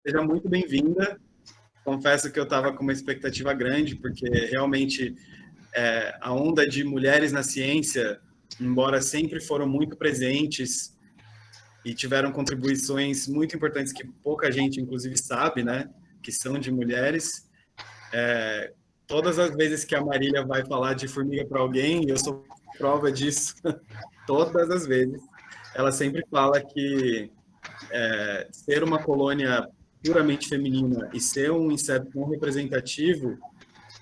Seja muito bem-vinda. Confesso que eu estava com uma expectativa grande, porque realmente a onda de mulheres na ciência, embora sempre foram muito presentes e tiveram contribuições muito importantes que pouca gente, inclusive, sabe, né? Que são de mulheres. Todas as vezes que a Marília vai falar de formiga para alguém, e eu sou prova disso, todas as vezes, ela sempre fala que ser uma colônia puramente feminina e ser um inseto tão representativo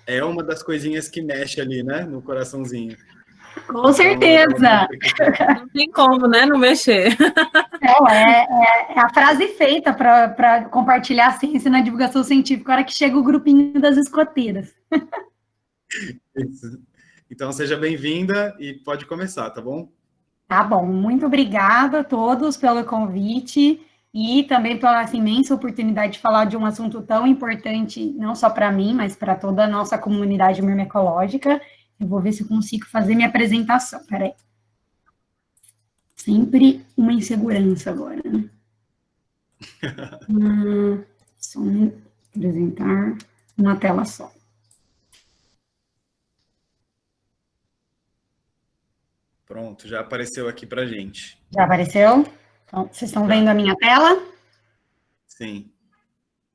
é uma das coisinhas que mexe ali, né, no coraçãozinho. Com certeza! Não tem como, né, não mexer. Não, é a frase feita para compartilhar a ciência na divulgação científica, na hora que chega o grupinho das escoteiras. Isso. Então, seja bem-vinda e pode começar, tá bom? Tá bom, muito obrigada a todos pelo convite e também pela imensa oportunidade de falar de um assunto tão importante, não só para mim, mas para toda a nossa comunidade mirmecológica. Eu vou ver se eu consigo fazer minha apresentação, peraí. Sempre uma insegurança agora, né? Só apresentar uma tela só. Pronto, já apareceu aqui para gente. Já apareceu? Então, vocês estão vendo a minha tela? Sim.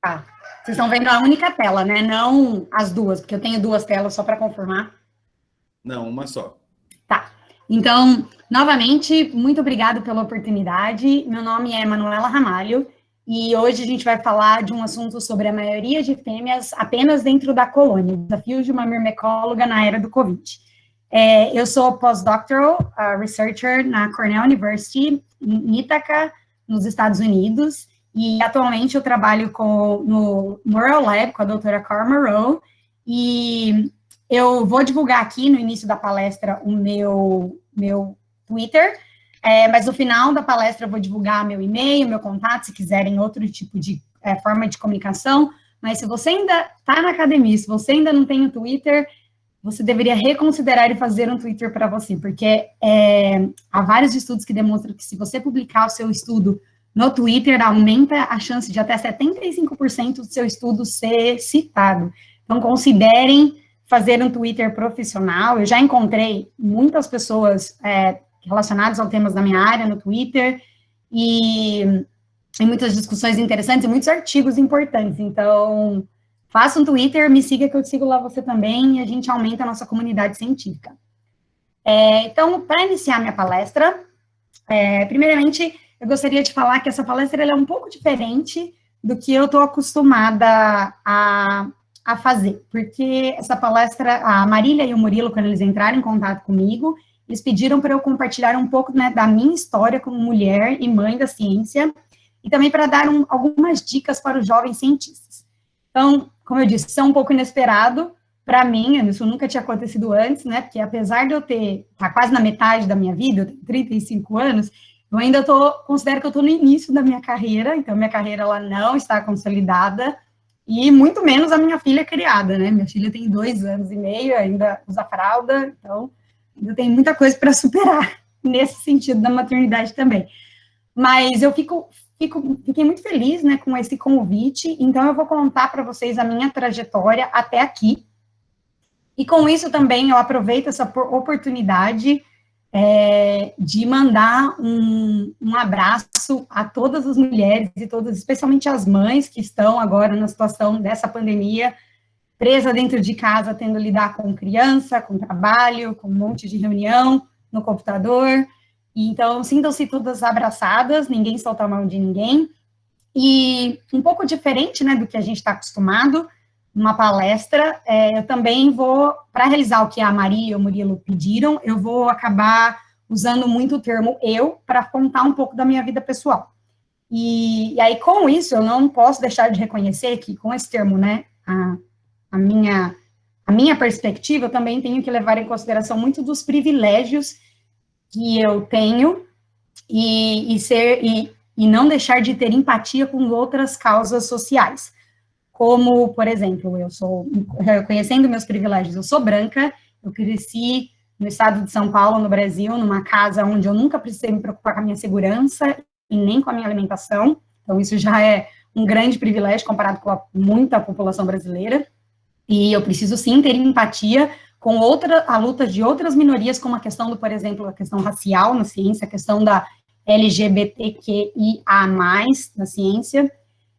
Tá. Vocês estão vendo a única tela, né? Não as duas, porque eu tenho duas telas só para confirmar. Não, uma só. Tá. Então, novamente, muito obrigado pela oportunidade. Meu nome é Manuela Ramalho e hoje a gente vai falar de um assunto sobre a maioria de fêmeas apenas dentro da colônia, desafios de uma mirmecóloga na era do Covid. Eu sou postdoctoral researcher na Cornell University, em Ithaca, nos Estados Unidos, e atualmente eu trabalho no Murrow Lab com a doutora Cara Murrow, e eu vou divulgar aqui no início da palestra o meu Twitter, mas no final da palestra eu vou divulgar meu e-mail, meu contato, se quiserem outro tipo de forma de comunicação, mas se você ainda está na academia, se você ainda não tem o Twitter, você deveria reconsiderar e fazer um Twitter para você, porque há vários estudos que demonstram que se você publicar o seu estudo no Twitter, aumenta a chance de até 75% do seu estudo ser citado. Então, considerem fazer um Twitter profissional. Eu já encontrei muitas pessoas relacionadas aos temas da minha área no Twitter, e muitas discussões interessantes e muitos artigos importantes. Então, faça um Twitter, me siga que eu sigo lá você também, e a gente aumenta a nossa comunidade científica. Então, para iniciar minha palestra, primeiramente, eu gostaria de falar que essa palestra ela é um pouco diferente do que eu estou acostumada a fazer, porque essa palestra, a Marília e o Murilo, quando eles entraram em contato comigo, eles pediram para eu compartilhar um pouco, né, da minha história como mulher e mãe da ciência, e também para dar algumas dicas para os jovens cientistas. Então, como eu disse, isso é um pouco inesperado para mim, isso nunca tinha acontecido antes, né, porque apesar de eu estar quase na metade da minha vida, eu tenho 35 anos, eu ainda considero que eu estou no início da minha carreira, então minha carreira ela não está consolidada, e muito menos a minha filha criada, né, minha filha tem 2 anos e meio, ainda usa fralda, então ainda tem muita coisa para superar nesse sentido da maternidade também. Mas eu fiquei muito feliz, né, com esse convite, então eu vou contar para vocês a minha trajetória até aqui, e com isso também eu aproveito essa oportunidade de mandar um abraço a todas as mulheres e todas, especialmente as mães que estão agora na situação dessa pandemia, presa dentro de casa, tendo que lidar com criança, com trabalho, com um monte de reunião no computador. Então, sintam-se todas abraçadas, ninguém solta a mão de ninguém. E um pouco diferente, né, do que a gente está acostumado, numa palestra, eu também vou, para realizar o que a Maria e o Murilo pediram, eu vou acabar usando muito o termo eu, para contar um pouco da minha vida pessoal. E aí, com isso, eu não posso deixar de reconhecer que, com esse termo, né, a minha perspectiva, eu também tenho que levar em consideração muito dos privilégios que eu tenho e não deixar de ter empatia com outras causas sociais. Como, por exemplo, conhecendo meus privilégios, eu sou branca, eu cresci no estado de São Paulo, no Brasil, numa casa onde eu nunca precisei me preocupar com a minha segurança e nem com a minha alimentação, então isso já é um grande privilégio comparado com muita população brasileira, e eu preciso sim ter empatia com a luta de outras minorias, como a questão do, por exemplo, a questão racial na ciência, a questão da LGBTQIA+, na ciência.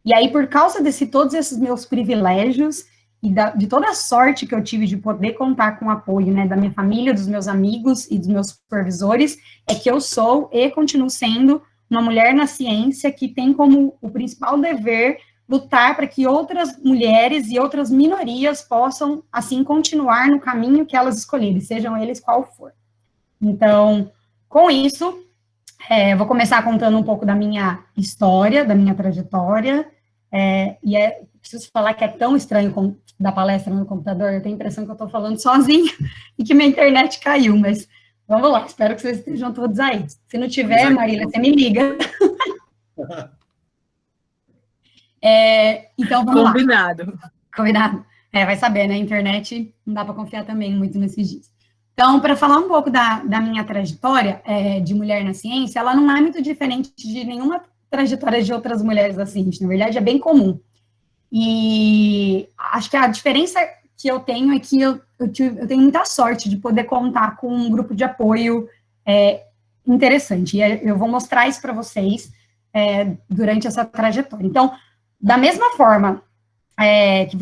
E aí, por causa de todos esses meus privilégios e de toda a sorte que eu tive de poder contar com o apoio, né, da minha família, dos meus amigos e dos meus supervisores, é que eu sou e continuo sendo uma mulher na ciência que tem como o principal dever lutar para que outras mulheres e outras minorias possam, assim, continuar no caminho que elas escolherem, sejam eles qual for. Então, com isso, vou começar contando um pouco da minha história, da minha trajetória, preciso falar que é tão estranho dar palestra no computador, eu tenho a impressão que eu estou falando sozinha e que minha internet caiu, mas vamos lá, espero que vocês estejam todos aí. Se não tiver, Marília, você me liga. Então, vamos lá. Combinado. Vai saber, né? A internet não dá para confiar também muito nesses dias. Então, para falar um pouco da minha trajetória de mulher na ciência, ela não é muito diferente de nenhuma trajetória de outras mulheres da ciência. Na verdade, é bem comum. E acho que a diferença que eu tenho é que eu tenho muita sorte de poder contar com um grupo de apoio interessante. E eu vou mostrar isso para vocês durante essa trajetória. Então, da mesma forma que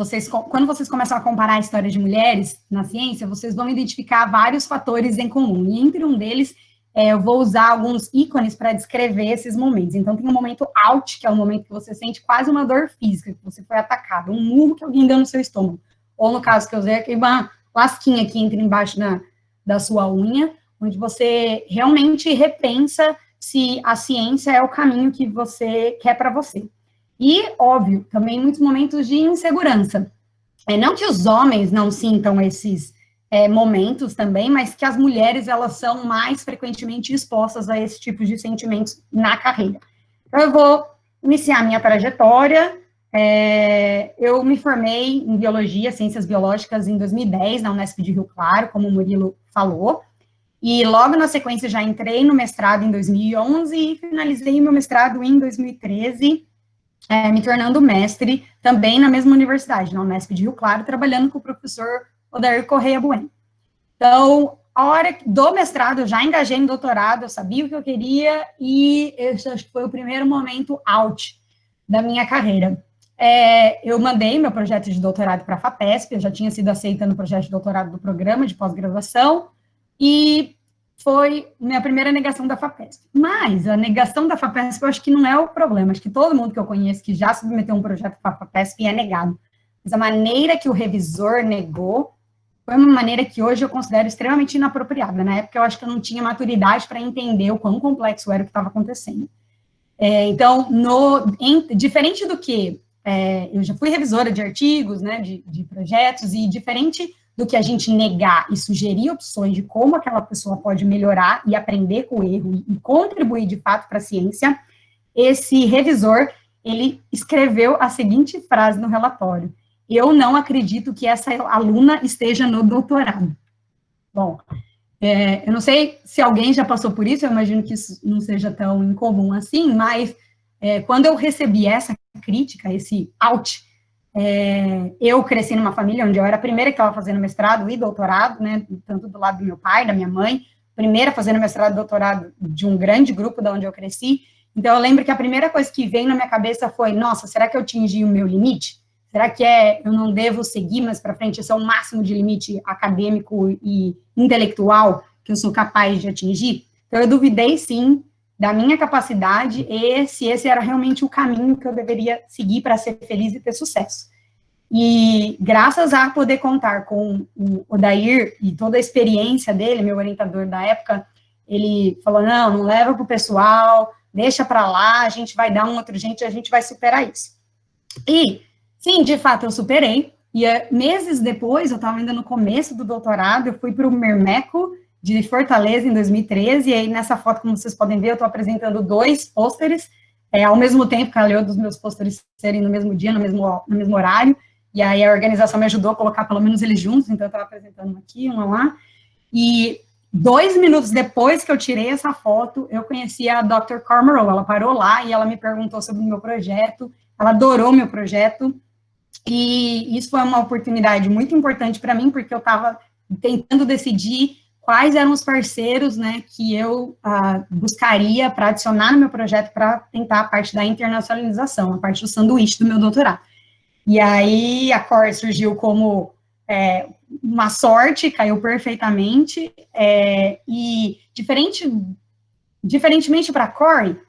quando vocês começam a comparar a história de mulheres na ciência, vocês vão identificar vários fatores em comum. E entre um deles, eu vou usar alguns ícones para descrever esses momentos. Então, tem um momento out, que é o momento que você sente quase uma dor física, que você foi atacado, um murro que alguém deu no seu estômago. Ou, no caso que eu usei, uma lasquinha que entra embaixo da sua unha, onde você realmente repensa se a ciência é o caminho que você quer para você. E, óbvio, também muitos momentos de insegurança. Não que os homens não sintam esses momentos também, mas que as mulheres, elas são mais frequentemente expostas a esse tipo de sentimentos na carreira. Então, eu vou iniciar a minha trajetória. Eu me formei em Biologia, Ciências Biológicas, em 2010, na Unesp de Rio Claro, como o Murilo falou. E logo na sequência já entrei no mestrado em 2011 e finalizei meu mestrado em 2013, me tornando mestre também na mesma universidade, na Unesp de Rio Claro, trabalhando com o professor Odair Correia Bueno. Então, a hora do mestrado, eu já engajei no doutorado, eu sabia o que eu queria, e esse acho que foi o primeiro momento out da minha carreira. Eu mandei meu projeto de doutorado para a FAPESP, eu já tinha sido aceita no projeto de doutorado do programa de pós-graduação, e foi minha primeira negação da FAPESP. Mas a negação da FAPESP eu acho que não é o problema, acho que todo mundo que eu conheço que já submeteu um projeto para a FAPESP é negado. Mas a maneira que o revisor negou foi uma maneira que hoje eu considero extremamente inapropriada. Na época eu acho que eu não tinha maturidade para entender o quão complexo era o que estava acontecendo. Então, diferente do que eu já fui revisora de artigos, né, de projetos, e diferente do que a gente negar e sugerir opções de como aquela pessoa pode melhorar e aprender com o erro e contribuir de fato para a ciência, esse revisor, ele escreveu a seguinte frase no relatório: eu não acredito que essa aluna esteja no doutorado. Bom, eu não sei se alguém já passou por isso, eu imagino que isso não seja tão incomum assim, mas quando eu recebi essa crítica, esse out, eu cresci numa família onde eu era a primeira que estava fazendo mestrado e doutorado, né, tanto do lado do meu pai, da minha mãe, primeira fazendo mestrado e doutorado de um grande grupo da onde eu cresci. Então, eu lembro que a primeira coisa que veio na minha cabeça foi: nossa, será que eu atingi o meu limite? Será que eu não devo seguir mais para frente? Esse é o máximo de limite acadêmico e intelectual que eu sou capaz de atingir? Então, eu duvidei, sim, da minha capacidade e se esse era realmente o caminho que eu deveria seguir para ser feliz e ter sucesso. E graças a poder contar com o Odair e toda a experiência dele, meu orientador da época, ele falou: não leva para o pessoal, deixa para lá, a gente vai dar um outro jeito, a gente vai superar isso. E sim, de fato, eu superei, e meses depois, eu estava ainda no começo do doutorado, eu fui para o Mermeco de Fortaleza, em 2013, e aí nessa foto, como vocês podem ver, eu estou apresentando 2 pôsteres, ao mesmo tempo, calhou dos meus pôsteres serem no mesmo dia, no mesmo horário, e aí a organização me ajudou a colocar pelo menos eles juntos, então eu estava apresentando um aqui, um lá, e 2 minutos depois que eu tirei essa foto, eu conheci a Dr. Cormerow, ela parou lá e ela me perguntou sobre o meu projeto, ela adorou meu projeto, e isso foi uma oportunidade muito importante para mim, porque eu estava tentando decidir quais eram os parceiros, né, que eu buscaria para adicionar no meu projeto para tentar a parte da internacionalização, a parte do sanduíche do meu doutorado. E aí a Core surgiu como uma sorte, caiu perfeitamente, e diferentemente para a Core,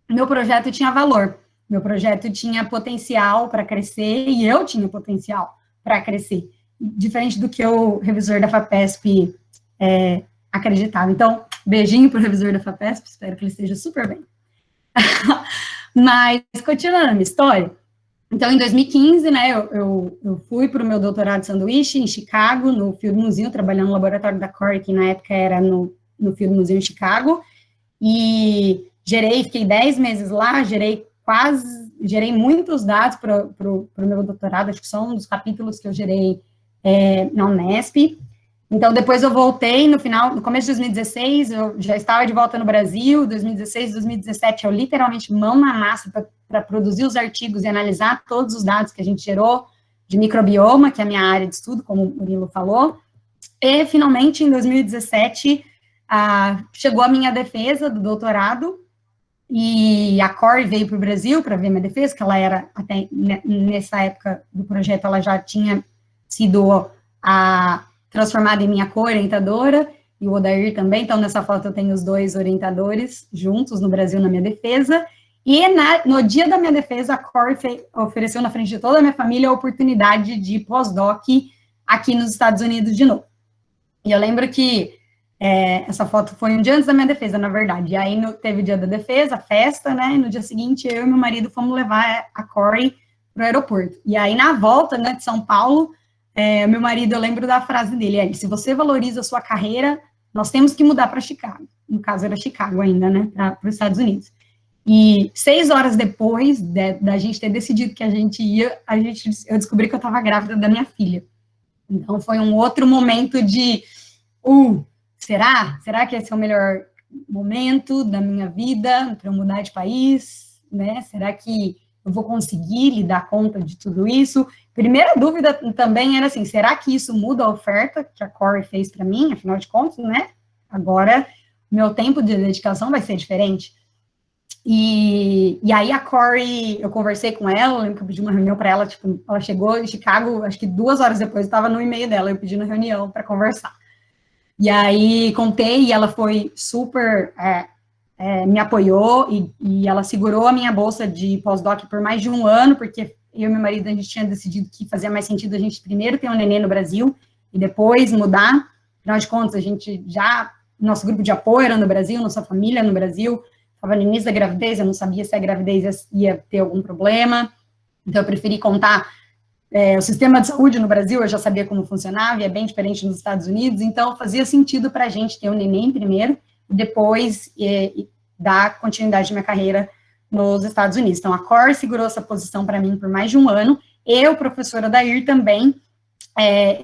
meu projeto tinha valor, meu projeto tinha potencial para crescer, e eu tinha potencial para crescer, diferente do que o revisor da FAPESP acreditava. Então, beijinho para o revisor da FAPESP, espero que ele esteja super bem. Mas, continuando a minha história, então, em 2015, né, eu fui para o meu doutorado de sanduíche em Chicago, no Field Museum, trabalhando no laboratório da Core, que na época era no Field Museum em Chicago, e fiquei 10 meses lá, gerei muitos dados para o meu doutorado, acho que são um dos capítulos que eu gerei na Unesp. Então, depois eu voltei no começo de 2016, eu já estava de volta no Brasil, 2016, 2017, eu literalmente mão na massa para produzir os artigos e analisar todos os dados que a gente gerou de microbioma, que é a minha área de estudo, como o Murilo falou, e finalmente, em 2017, chegou a minha defesa do doutorado, e a Core veio para o Brasil para ver minha defesa, que ela era, até nessa época do projeto, ela já tinha sido transformada em minha co-orientadora, e o Odair também, então nessa foto eu tenho os dois orientadores juntos no Brasil na minha defesa, e no dia da minha defesa, a Core ofereceu na frente de toda a minha família a oportunidade de pós-doc aqui nos Estados Unidos de novo. E eu lembro que essa foto foi um dia antes da minha defesa, na verdade, e aí teve o dia da defesa, a festa, né, e no dia seguinte eu e meu marido fomos levar a Core para o aeroporto. E aí na volta, né, de São Paulo, meu marido, eu lembro da frase dele, se você valoriza a sua carreira, nós temos que mudar para Chicago. No caso, era Chicago ainda, né, para os Estados Unidos. E 6 horas depois da gente ter decidido que a gente ia, eu descobri que eu estava grávida da minha filha. Então, foi um outro momento de, será? Será que esse é o melhor momento da minha vida para eu mudar de país, né? Será que eu vou conseguir dar conta de tudo isso? Primeira dúvida também era assim, será que isso muda a oferta que a Core fez para mim? Afinal de contas, né? Agora, meu tempo de dedicação vai ser diferente. E aí a Core, eu conversei com ela, eu lembro que eu pedi uma reunião para ela, tipo, ela chegou em Chicago, acho que 2 horas depois, estava no e-mail dela, eu pedi uma reunião para conversar. E aí contei, e ela foi super, me apoiou, e ela segurou a minha bolsa de pós-doc por mais de 1 ano, porque eu e meu marido, a gente tinha decidido que fazia mais sentido a gente primeiro ter um neném no Brasil, e depois mudar. Afinal de contas, nosso grupo de apoio era no Brasil, nossa família no Brasil, estava no início da gravidez, eu não sabia se a gravidez ia ter algum problema, então eu preferi contar o sistema de saúde no Brasil, eu já sabia como funcionava, e é bem diferente nos Estados Unidos, então fazia sentido para a gente ter um neném primeiro, e depois dar continuidade à minha carreira nos Estados Unidos. Então, a Core segurou essa posição para mim por mais de 1 ano, e o professor Odair também,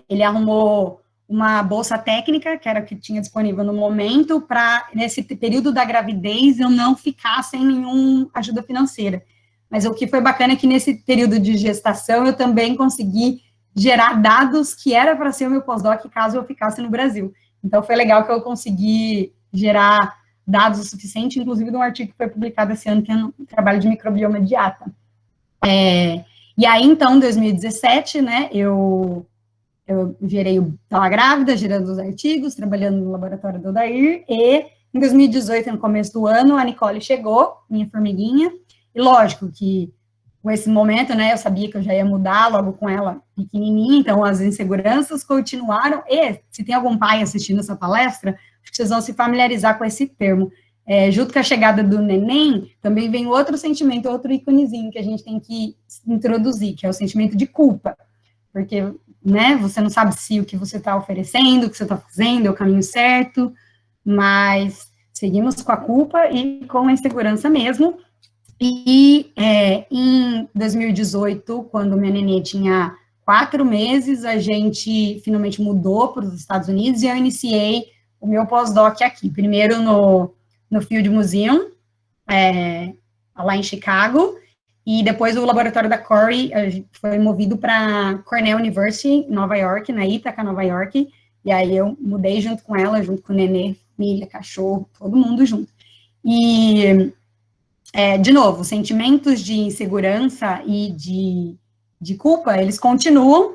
ele arrumou uma bolsa técnica, que era o que tinha disponível no momento, para, nesse período da gravidez, eu não ficar sem nenhuma ajuda financeira. Mas o que foi bacana é que nesse período de gestação, eu também consegui gerar dados que era para ser o meu pós-doc, caso eu ficasse no Brasil. Então, foi legal que eu consegui gerar dados o suficiente, inclusive de um artigo que foi publicado esse ano, que é um trabalho de microbioma de ata. E aí, então, em 2017, né, eu estava grávida, gerando os artigos, trabalhando no laboratório do Odair, e em 2018, no começo do ano, a Nicole chegou, minha formiguinha, e lógico que com esse momento, né, eu sabia que eu já ia mudar logo com ela pequenininha, então as inseguranças continuaram, e se tem algum pai assistindo essa palestra, acho que vocês vão se familiarizar com esse termo. Junto com a chegada do neném, também vem outro sentimento, outro íconezinho que a gente tem que introduzir, que é o sentimento de culpa, porque, né, você não sabe se o que você está oferecendo, o que você está fazendo é o caminho certo, mas seguimos com a culpa e com a insegurança mesmo. E em 2018, quando minha nenê tinha 4 meses, a gente finalmente mudou para os Estados Unidos e eu iniciei o meu pós-doc aqui, primeiro no Field Museum, lá em Chicago, e depois o laboratório da Corey foi movido para Cornell University, Nova York, na Ítaca, Nova York, e aí eu mudei junto com ela, junto com o nenê, família, cachorro, todo mundo junto. E, de novo, sentimentos de insegurança e de culpa, eles continuam,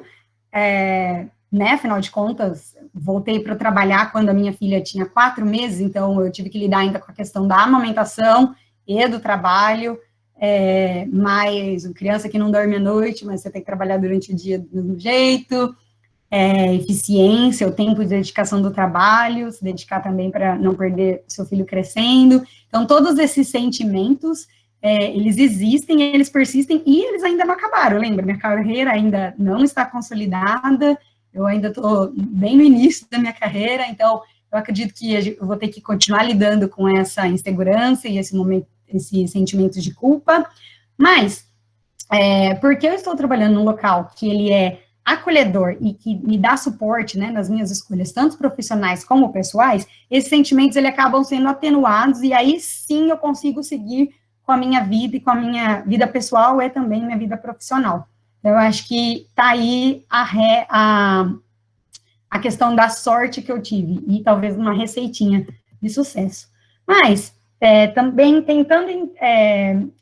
né, afinal de contas, voltei para trabalhar quando a minha filha tinha 4 meses, então eu tive que lidar ainda com a questão da amamentação e do trabalho, mais criança que não dorme à noite, mas você tem que trabalhar durante o dia do mesmo jeito, eficiência, o tempo de dedicação do trabalho, se dedicar também para não perder seu filho crescendo. Então, todos esses sentimentos, eles existem, eles persistem e eles ainda não acabaram. Lembra, minha carreira ainda não está consolidada, eu ainda estou bem no início da minha carreira, então eu acredito que eu vou ter que continuar lidando com essa insegurança e esses sentimentos de culpa, mas porque eu estou trabalhando num local que ele é acolhedor e que me dá suporte, né, nas minhas escolhas, tanto profissionais como pessoais, esses sentimentos, eles acabam sendo atenuados, e aí sim eu consigo seguir com a minha vida, e com a minha vida pessoal e também minha vida profissional. Então, eu acho que tá aí a questão da sorte que eu tive, e talvez uma receitinha de sucesso. Mas, também tentando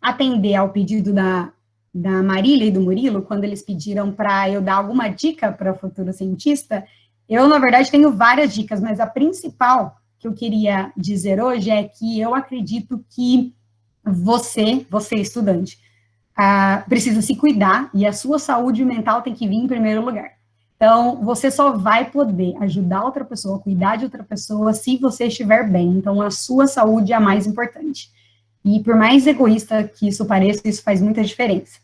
atender ao pedido da Marília e do Murilo, quando eles pediram para eu dar alguma dica para o futuro cientista, eu, na verdade, tenho várias dicas, mas a principal que eu queria dizer hoje é que eu acredito que você estudante, precisa se cuidar e a sua saúde mental tem que vir em primeiro lugar. Então, você só vai poder ajudar outra pessoa, cuidar de outra pessoa, se você estiver bem. Então, a sua saúde é a mais importante. E por mais egoísta que isso pareça, isso faz muita diferença.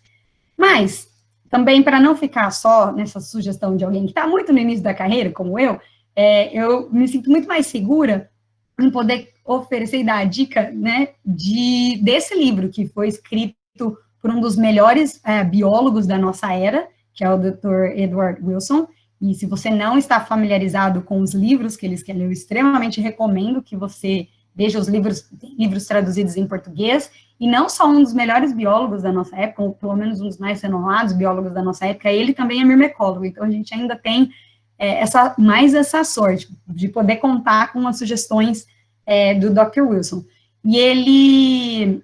Mas, também para não ficar só nessa sugestão de alguém que está muito no início da carreira, como eu me sinto muito mais segura em poder oferecer e dar a dica, né, desse livro, que foi escrito por um dos melhores biólogos da nossa era, que é o Dr. Edward Wilson, e se você não está familiarizado com os livros que ele escreveu, eu extremamente recomendo que você veja os livros traduzidos em português, e não só um dos melhores biólogos da nossa época, ou pelo menos um dos mais renomados biólogos da nossa época, ele também é myrmecólogo, então a gente ainda tem essa sorte de poder contar com as sugestões do Dr. Wilson. E ele,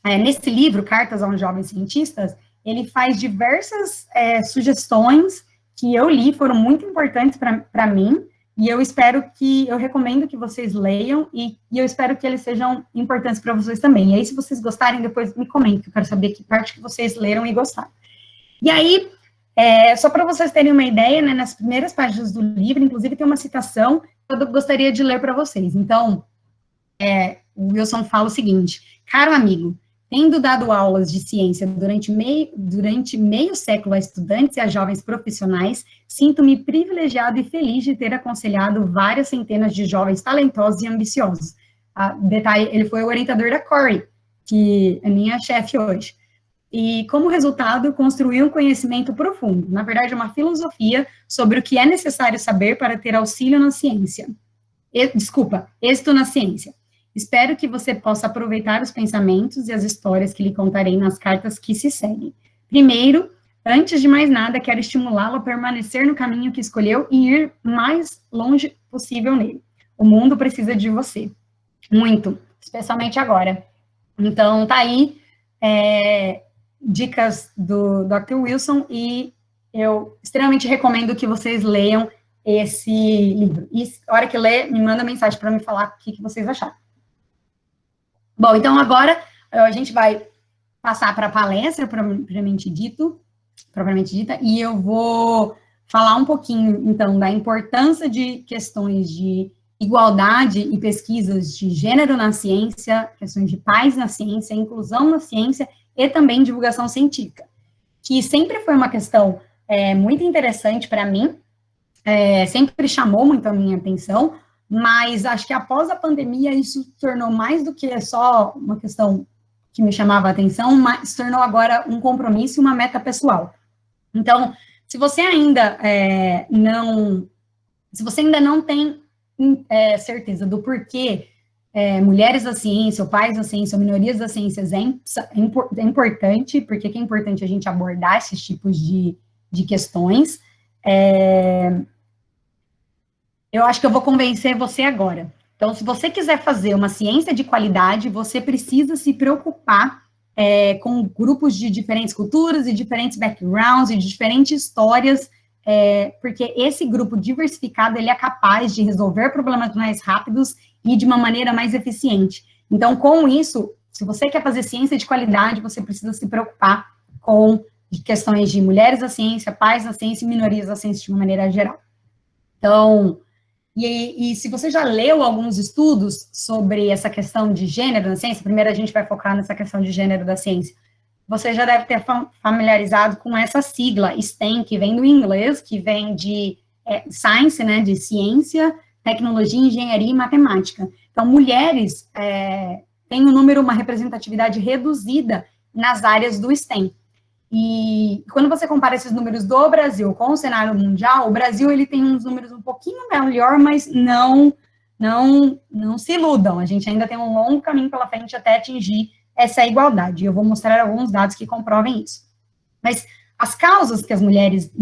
nesse livro, Cartas a um Jovem Cientista, ele faz diversas sugestões que eu li, foram muito importantes para mim, e eu recomendo que vocês leiam, e eu espero que eles sejam importantes para vocês também. E aí, se vocês gostarem, depois me comentem, que eu quero saber que parte que vocês leram e gostaram. E aí, só para vocês terem uma ideia, né, nas primeiras páginas do livro, inclusive, tem uma citação que eu gostaria de ler para vocês. Então, o Wilson fala o seguinte: caro amigo, tendo dado aulas de ciência durante meio século a estudantes e a jovens profissionais, sinto-me privilegiado e feliz de ter aconselhado várias centenas de jovens talentosos e ambiciosos. Detalhe, ele foi o orientador da Corey, que é minha chefe hoje. E, como resultado, construiu um conhecimento profundo, na verdade, uma filosofia sobre o que é necessário saber para ter auxílio na ciência. Êxito na ciência. Espero que você possa aproveitar os pensamentos e as histórias que lhe contarei nas cartas que se seguem. Primeiro, antes de mais nada, quero estimulá-lo a permanecer no caminho que escolheu e ir mais longe possível nele. O mundo precisa de você. Muito, especialmente agora. Então, tá aí, dicas do Dr. Wilson, e eu extremamente recomendo que vocês leiam esse livro. E, a hora que ler, me manda mensagem para me falar o que vocês acharam. Bom, então agora a gente vai passar para a palestra propriamente dita, e eu vou falar um pouquinho, então, da importância de questões de igualdade e pesquisas de gênero na ciência, questões de paz na ciência, inclusão na ciência e também divulgação científica, que sempre foi uma questão muito interessante para mim, sempre chamou muito a minha atenção, mas acho que após a pandemia isso tornou mais do que só uma questão que me chamava a atenção, mas se tornou agora um compromisso e uma meta pessoal. Então, se você ainda não tem certeza do porquê mulheres da ciência, ou pais da ciência, ou minorias da ciência é importante, porque é importante a gente abordar esses tipos de questões. Eu acho que eu vou convencer você agora. Então, se você quiser fazer uma ciência de qualidade, você precisa se preocupar com grupos de diferentes culturas e diferentes backgrounds e de diferentes histórias, porque esse grupo diversificado, ele é capaz de resolver problemas mais rápidos e de uma maneira mais eficiente. Então, com isso, se você quer fazer ciência de qualidade, você precisa se preocupar com questões de mulheres da ciência, pais da ciência e minorias da ciência de uma maneira geral. Então, e se você já leu alguns estudos sobre essa questão de gênero na ciência, primeiro a gente vai focar nessa questão de gênero da ciência, você já deve ter familiarizado com essa sigla, STEM, que vem do inglês, que vem de science, né, de ciência, tecnologia, engenharia e matemática. Então, mulheres têm uma representatividade reduzida nas áreas do STEM. E quando você compara esses números do Brasil com o cenário mundial, o Brasil ele tem uns números um pouquinho melhor, mas não se iludam. A gente ainda tem um longo caminho pela frente até atingir essa igualdade. Eu vou mostrar alguns dados que comprovem isso. Mas as causas que as mulheres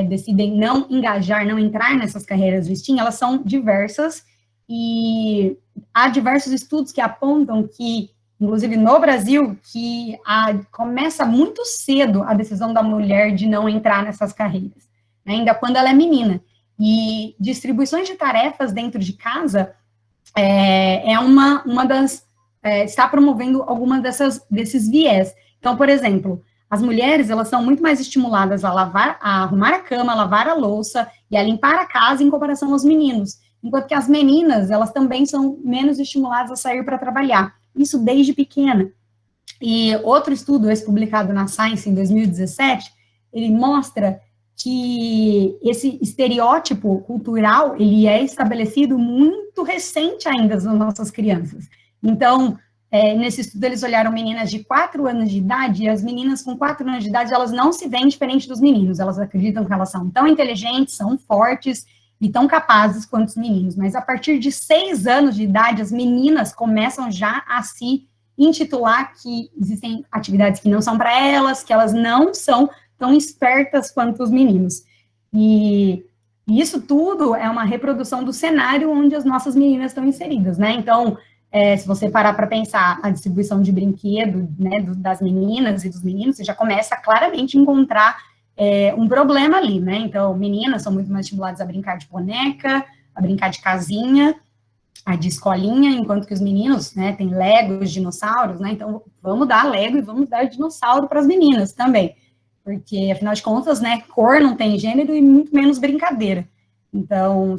decidem não engajar, não entrar nessas carreiras do STEM, elas são diversas, e há diversos estudos que apontam que, inclusive no Brasil, que começa muito cedo a decisão da mulher de não entrar nessas carreiras, né, ainda quando ela é menina. E distribuições de tarefas dentro de casa está promovendo alguma desses viés. Então, por exemplo, as mulheres, elas são muito mais estimuladas a arrumar a cama, a lavar a louça e a limpar a casa em comparação aos meninos, enquanto que as meninas, elas também são menos estimuladas a sair para trabalhar. Isso desde pequena. E outro estudo, esse publicado na Science em 2017, ele mostra que esse estereótipo cultural, ele é estabelecido muito recente ainda nas nossas crianças. Então, nesse estudo, eles olharam meninas de 4 anos de idade, e as meninas com 4 anos de idade, elas não se veem diferente dos meninos, elas acreditam que elas são tão inteligentes, são fortes e tão capazes quanto os meninos, mas a partir de 6 anos de idade, as meninas começam já a se intitular que existem atividades que não são para elas, que elas não são tão espertas quanto os meninos. E isso tudo é uma reprodução do cenário onde as nossas meninas estão inseridas, né? Então, se você parar para pensar a distribuição de brinquedo, né, das meninas e dos meninos, você já começa claramente a encontrar um problema ali, né? Então, meninas são muito mais estimuladas a brincar de boneca, a brincar de casinha, a de escolinha, enquanto que os meninos, né, tem Legos, dinossauros, né? Então, vamos dar Lego e vamos dar dinossauro para as meninas também, porque, afinal de contas, né, cor não tem gênero e muito menos brincadeira. Então,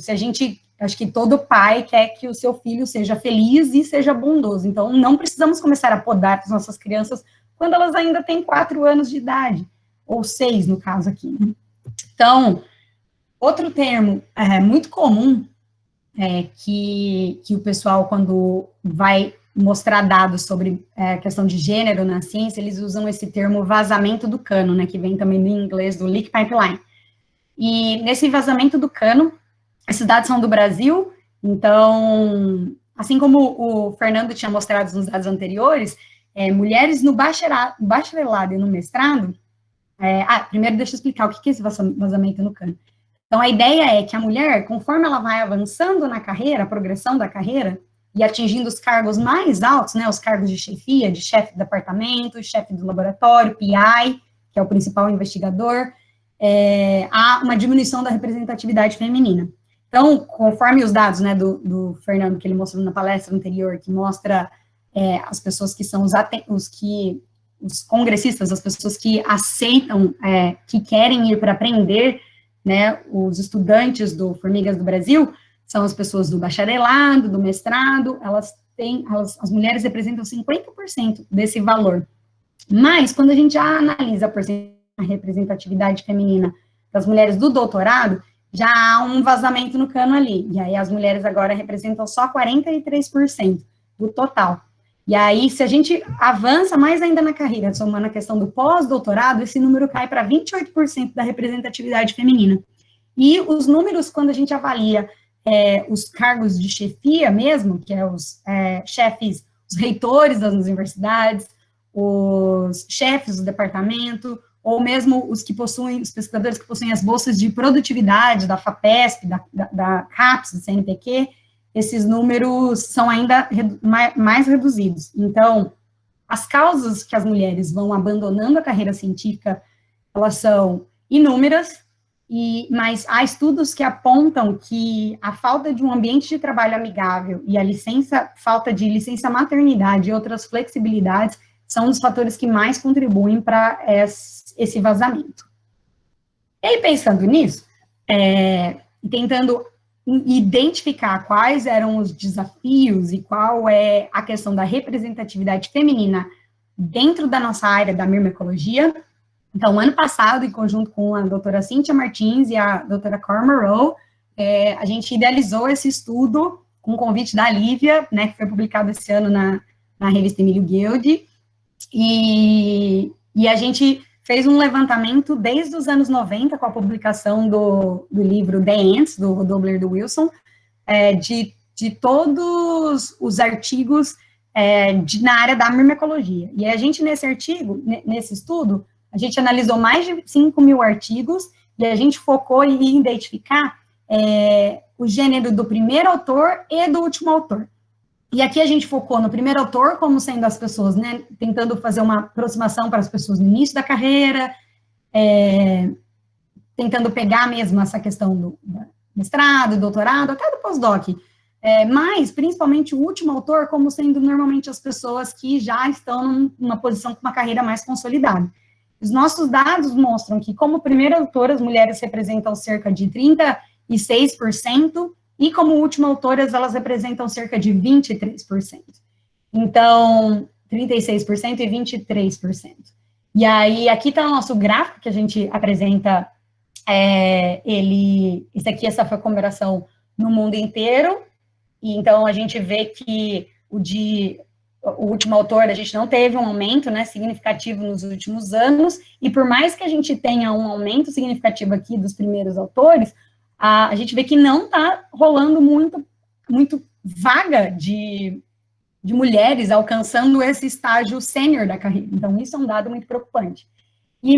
acho que todo pai quer que o seu filho seja feliz e seja bondoso. Então, não precisamos começar a podar as nossas crianças quando elas ainda têm 4 anos de idade, ou 6, no caso aqui, né? Então, outro termo muito comum que o pessoal, quando vai mostrar dados sobre a questão de gênero na ciência, eles usam esse termo vazamento do cano, né, que vem também do inglês, do leak pipeline. E nesse vazamento do cano, esses dados são do Brasil, então, assim como o Fernando tinha mostrado nos dados anteriores, mulheres no bacharelado e no mestrado, primeiro deixa eu explicar o que é esse vazamento no cano. Então, a ideia é que a mulher, conforme ela vai avançando na carreira, a progressão da carreira, e atingindo os cargos mais altos, né, os cargos de chefia, de chefe de departamento, chefe do laboratório, PI, que é o principal investigador, há uma diminuição da representatividade feminina. Então, conforme os dados, né, do Fernando, que ele mostrou na palestra anterior, que mostra as pessoas que são os congressistas, as pessoas que aceitam, que querem ir para aprender, né, os estudantes do Formigas do Brasil, são as pessoas do bacharelado, do mestrado, as mulheres representam 50% desse valor. Mas, quando a gente já analisa a representatividade feminina das mulheres do doutorado, já há um vazamento no cano ali. E aí, as mulheres agora representam só 43% do total. E aí, se a gente avança mais ainda na carreira, somando a questão do pós-doutorado, esse número cai para 28% da representatividade feminina. E os números, quando a gente avalia os cargos de chefia mesmo, que é os chefes, os reitores das universidades, os chefes do departamento, ou mesmo os pesquisadores que possuem as bolsas de produtividade da FAPESP, da CAPES, do CNPq, esses números são ainda mais reduzidos. Então, as causas que as mulheres vão abandonando a carreira científica, elas são inúmeras, mas há estudos que apontam que a falta de um ambiente de trabalho amigável e falta de licença maternidade e outras flexibilidades são um dos fatores que mais contribuem para esse vazamento. E aí, pensando nisso, tentando identificar quais eram os desafios e qual é a questão da representatividade feminina dentro da nossa área da myrmecologia. Então, ano passado, em conjunto com a doutora Cíntia Martins e a doutora Cora Moreau, a gente idealizou esse estudo com o convite da Lívia, né, que foi publicado esse ano na revista Emílio Guild, e a gente fez um levantamento desde os anos 90, com a publicação do livro The Ants, do Dobler e do Wilson, de todos os artigos na área da myrmecologia. E a gente, nesse estudo, a gente analisou mais de 5.000 artigos, e a gente focou em identificar o gênero do primeiro autor e do último autor. E aqui a gente focou no primeiro autor, como sendo as pessoas, né, tentando fazer uma aproximação para as pessoas no início da carreira, tentando pegar mesmo essa questão do mestrado, doutorado, até do pós-doc, mas principalmente o último autor, como sendo normalmente as pessoas que já estão numa posição com uma carreira mais consolidada. Os nossos dados mostram que, como primeira autora, as mulheres representam cerca de 36%, e como última autoras, elas representam cerca de 23%. Então, 36% e 23%. E aí, aqui está o nosso gráfico que a gente apresenta, essa foi a comparação no mundo inteiro, e então a gente vê que o último autor, a gente não teve um aumento, né, significativo nos últimos anos, e por mais que a gente tenha um aumento significativo aqui dos primeiros autores, a gente vê que não está rolando muito vaga de mulheres alcançando esse estágio sênior da carreira. Então, isso é um dado muito preocupante.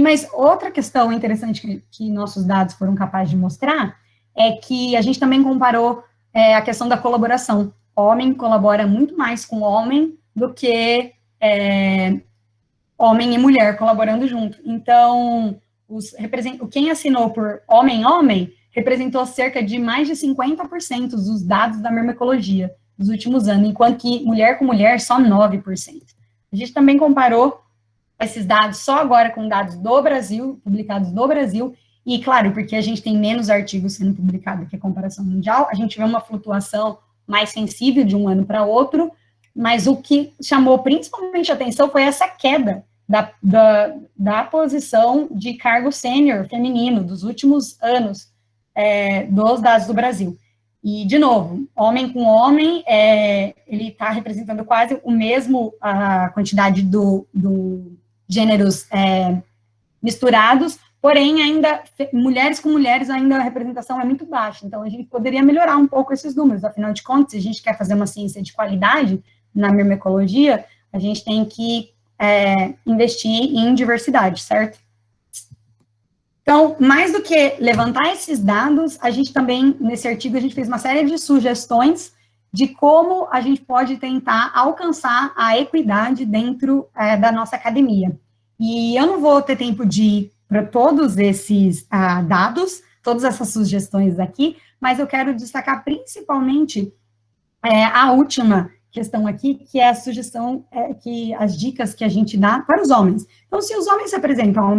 Mas outra questão interessante que nossos dados foram capazes de mostrar é que a gente também comparou a questão da colaboração. Homem colabora muito mais com homem do que homem e mulher colaborando junto. Então, quem assinou por homem-homem representou cerca de mais de 50% dos dados da myrmecologia dos últimos anos, enquanto que mulher com mulher, só 9%. A gente também comparou esses dados só agora com dados do Brasil, publicados no Brasil, e claro, porque a gente tem menos artigos sendo publicados que a comparação mundial, a gente vê uma flutuação mais sensível de um ano para outro, mas o que chamou principalmente a atenção foi essa queda da posição de cargo sênior feminino dos últimos anos, dos dados do Brasil. E, de novo, homem com homem, ele está representando quase o mesmo, a quantidade do gêneros misturados, porém, ainda, mulheres com mulheres, ainda a representação é muito baixa. Então, a gente poderia melhorar um pouco esses números. Afinal de contas, se a gente quer fazer uma ciência de qualidade na myrmecologia, a gente tem que investir em diversidade, certo? Então, mais do que levantar esses dados, a gente também, nesse artigo, a gente fez uma série de sugestões de como a gente pode tentar alcançar a equidade dentro da nossa academia. E eu não vou ter tempo de ir para todos esses dados, todas essas sugestões aqui, mas eu quero destacar principalmente a última questão aqui, que é a sugestão, que as dicas que a gente dá para os homens. Então, se os homens representam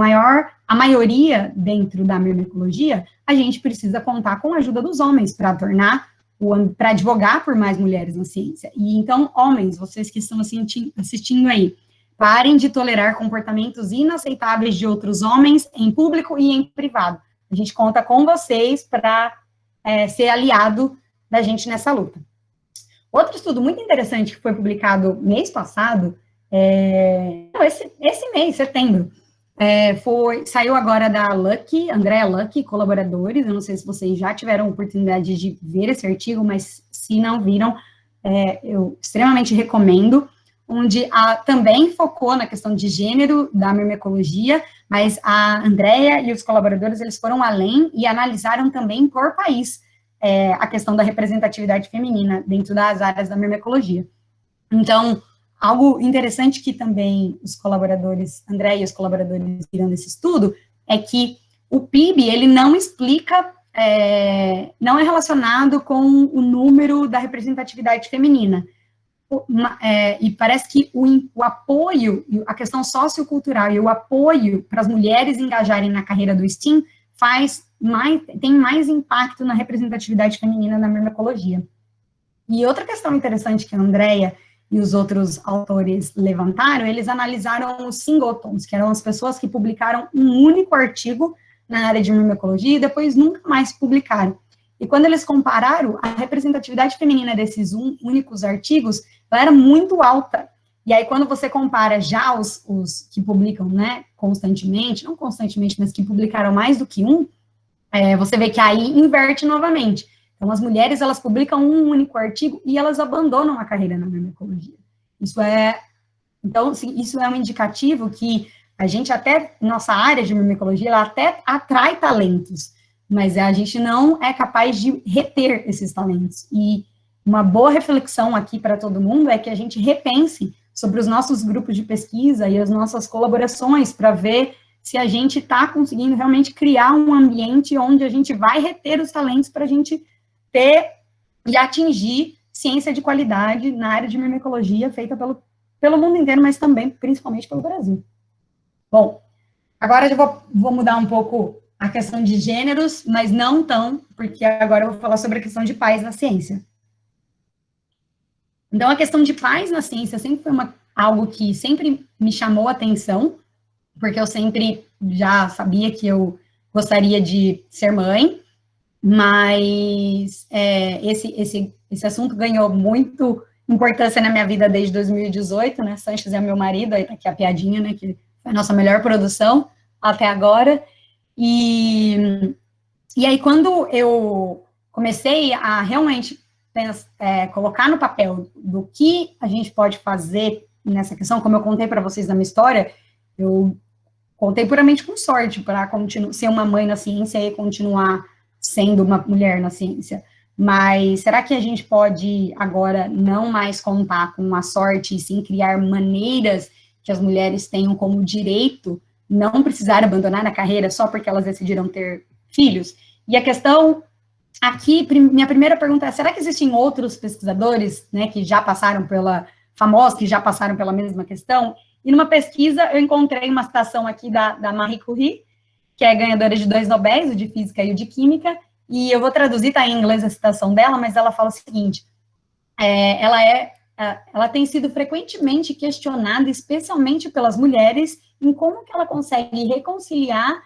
a maioria dentro da myrmecologia, a gente precisa contar com a ajuda dos homens para advogar por mais mulheres na ciência. E então, homens, vocês que estão assistindo aí, parem de tolerar comportamentos inaceitáveis de outros homens em público e em privado. A gente conta com vocês para ser aliado da gente nessa luta. Outro estudo muito interessante que foi publicado mês passado, esse mês, setembro, Saiu agora da Lucky, Andrea Lucky, colaboradores. Eu não sei se vocês já tiveram a oportunidade de ver esse artigo, mas se não viram, eu extremamente recomendo, onde também focou na questão de gênero da myrmecologia, mas a Andrea e os colaboradores, eles foram além e analisaram também por país a questão da representatividade feminina dentro das áreas da myrmecologia. Então, algo interessante que também os colaboradores, André e os colaboradores viram nesse estudo, é que o PIB, ele não explica, não é relacionado com o número da representatividade feminina. E parece que o apoio, a questão sociocultural e o apoio para as mulheres engajarem na carreira do STEAM tem mais impacto na representatividade feminina na myrmecologia. E outra questão interessante que a Andrea e os outros autores levantaram, eles analisaram os singletons, que eram as pessoas que publicaram um único artigo na área de myrmecologia e depois nunca mais publicaram. E quando eles compararam, a representatividade feminina desses únicos artigos, ela era muito alta. E aí, quando você compara já os que publicam, né, constantemente, não constantemente, mas que publicaram mais do que um, você vê que aí inverte novamente. Então, as mulheres, elas publicam um único artigo e elas abandonam a carreira na myrmecologia. Então, assim, isso é um indicativo que a gente nossa área de myrmecologia, ela até atrai talentos, mas a gente não é capaz de reter esses talentos. E uma boa reflexão aqui para todo mundo é que a gente repense sobre os nossos grupos de pesquisa e as nossas colaborações para ver se a gente está conseguindo realmente criar um ambiente onde a gente vai reter os talentos para a gente ter e atingir ciência de qualidade na área de myrmecologia feita pelo mundo inteiro, mas também, principalmente, pelo Brasil. Bom, agora eu vou mudar um pouco a questão de gêneros, mas não tão, porque agora eu vou falar sobre a questão de pais na ciência. Então, a questão de pais na ciência sempre foi algo que sempre me chamou a atenção, porque eu sempre já sabia que eu gostaria de ser mãe, mas esse assunto ganhou muito importância na minha vida desde 2018, né? Sanches é meu marido, aí tá aqui a piadinha, né? Que foi a nossa melhor produção até agora. E aí, quando eu comecei a realmente colocar no papel do que a gente pode fazer nessa questão, como eu contei para vocês na minha história, eu contei puramente com sorte para ser uma mãe na ciência e continuar sendo uma mulher na ciência. Mas será que a gente pode agora não mais contar com a sorte e sim criar maneiras que as mulheres tenham como direito não precisar abandonar a carreira só porque elas decidiram ter filhos? E a questão aqui, minha primeira pergunta é, será que existem outros pesquisadores, né, que já passaram que já passaram pela mesma questão? E numa pesquisa eu encontrei uma citação aqui da Marie Curie, que é ganhadora de 2 Nobéis, o de Física e o de Química, e eu vou traduzir, tá em inglês a citação dela, mas ela fala o seguinte, ela tem sido frequentemente questionada, especialmente pelas mulheres, em como que ela consegue conciliar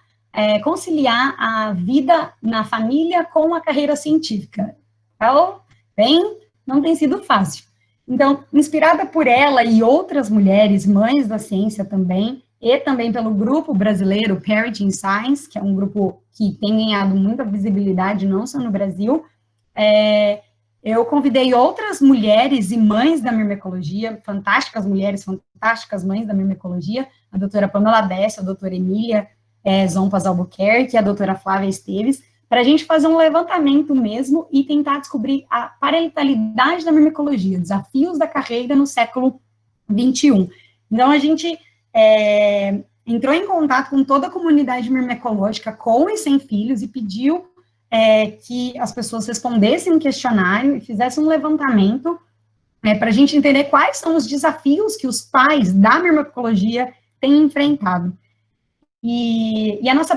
a vida na família com a carreira científica. Então, não tem sido fácil. Então, inspirada por ela e outras mulheres, mães da ciência também, e também pelo grupo brasileiro Parenting Science, que é um grupo que tem ganhado muita visibilidade, não só no Brasil, eu convidei outras mulheres e mães da myrmecologia, fantásticas mulheres, fantásticas mães da myrmecologia, a doutora Pamela Décio, a doutora Emília Zompas Albuquerque, a doutora Flávia Esteves, para a gente fazer um levantamento mesmo e tentar descobrir a parentalidade da myrmecologia, desafios da carreira no século XXI. Então, a gente entrou em contato com toda a comunidade myrmecológica com e sem filhos e pediu que as pessoas respondessem um questionário e fizessem um levantamento para a gente entender quais são os desafios que os pais da myrmecologia têm enfrentado. E a nossa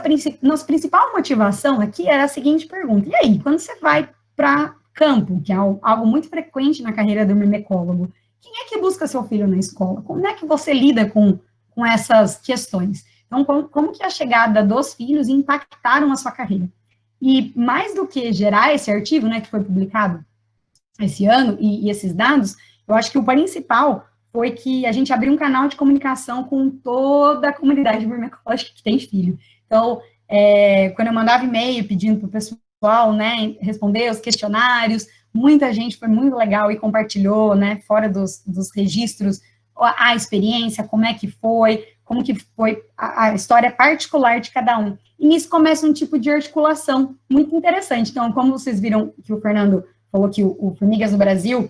principal motivação aqui era a seguinte pergunta: e aí, quando você vai para campo, que é algo muito frequente na carreira do myrmecólogo, quem é que busca seu filho na escola? Como é que você lida com essas questões? Então, como que a chegada dos filhos impactaram a sua carreira? E mais do que gerar esse artigo, né, que foi publicado esse ano, e esses dados, eu acho que o principal foi que a gente abriu um canal de comunicação com toda a comunidade myrmecológica que tem filho. Então, quando eu mandava e-mail pedindo para o pessoal, né, responder os questionários, muita gente foi muito legal e compartilhou, né, fora dos registros, a experiência, como que foi a história particular de cada um. E nisso começa um tipo de articulação muito interessante. Então, como vocês viram que o Fernando falou que o Formigas no Brasil,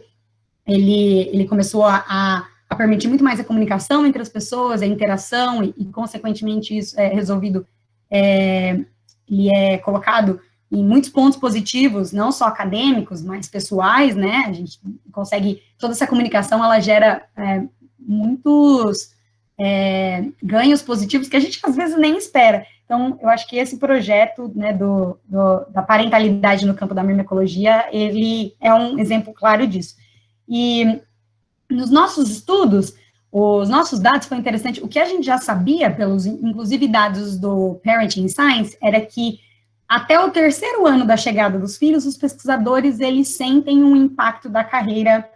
ele começou a permitir muito mais a comunicação entre as pessoas, a interação, e consequentemente, isso é resolvido, ele é colocado em muitos pontos positivos, não só acadêmicos, mas pessoais, né? A gente consegue, toda essa comunicação, ela gera muitos ganhos positivos que a gente, às vezes, nem espera. Então, eu acho que esse projeto, né, da parentalidade no campo da myrmecologia, ele é um exemplo claro disso. E nos nossos estudos, os nossos dados foi interessante, o que a gente já sabia, inclusive dados do Parenting Science, era que até o 3º ano da chegada dos filhos, os pesquisadores, eles sentem um impacto da carreira,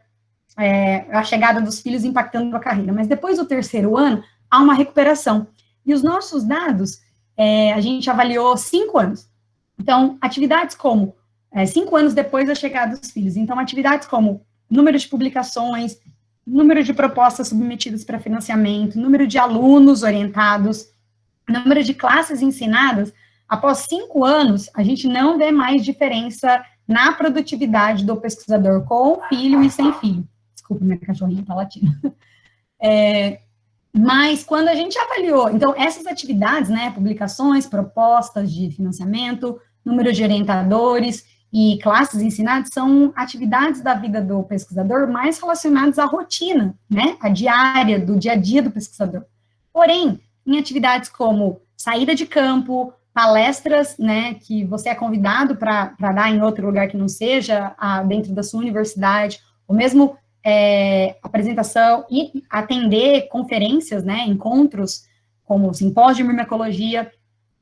a chegada dos filhos impactando a carreira, mas depois do 3º ano, há uma recuperação. E os nossos dados, a gente avaliou 5 anos. Então, atividades como, 5 anos depois da chegada dos filhos, então, atividades como número de publicações, número de propostas submetidas para financiamento, número de alunos orientados, número de classes ensinadas, após 5 anos, a gente não vê mais diferença na produtividade do pesquisador com filho e sem filho. Desculpa, minha cachorrinha está latindo. Mas quando a gente avaliou, então, essas atividades, né, publicações, propostas de financiamento, número de orientadores e classes ensinadas, são atividades da vida do pesquisador mais relacionadas à rotina, né, à diária, do dia a dia do pesquisador. Porém, em atividades como saída de campo, palestras, né, que você é convidado para dar em outro lugar que não seja dentro da sua universidade, ou mesmo apresentação e atender conferências, né, encontros como simpósio de myrmecologia,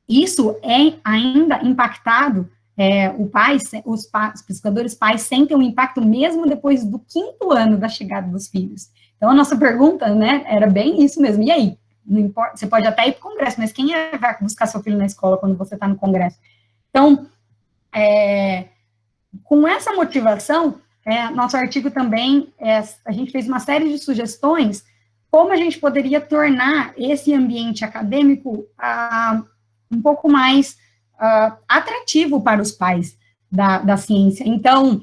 isso é ainda impactado, os pesquisadores pais sentem um impacto mesmo depois do 5º ano da chegada dos filhos. Então, a nossa pergunta, né, era bem isso mesmo, e aí? Não importa, você pode até ir para o congresso, mas quem vai buscar seu filho na escola quando você está no congresso? Então, com essa motivação, nosso artigo também, a gente fez uma série de sugestões como a gente poderia tornar esse ambiente acadêmico um pouco mais atrativo para os pais da ciência. Então,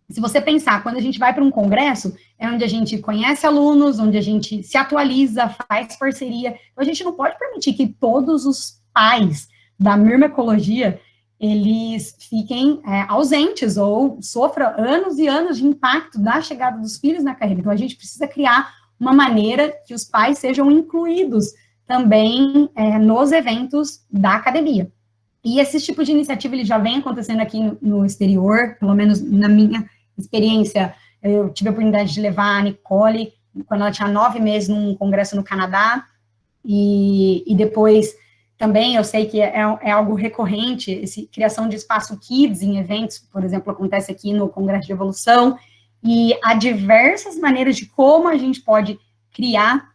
se você pensar, quando a gente vai para um congresso, é onde a gente conhece alunos, onde a gente se atualiza, faz parceria. Então, a gente não pode permitir que todos os pais da myrmecologia, eles fiquem ausentes ou sofram anos e anos de impacto da chegada dos filhos na carreira. Então, a gente precisa criar uma maneira que os pais sejam incluídos também nos eventos da academia. E esse tipo de iniciativa, ele já vem acontecendo aqui no exterior, pelo menos na minha experiência. Eu tive a oportunidade de levar a Nicole, quando ela tinha 9 meses, num congresso no Canadá, e depois também eu sei que é algo recorrente, criação de espaço kids em eventos, por exemplo, acontece aqui no Congresso de Evolução, e há diversas maneiras de como a gente pode criar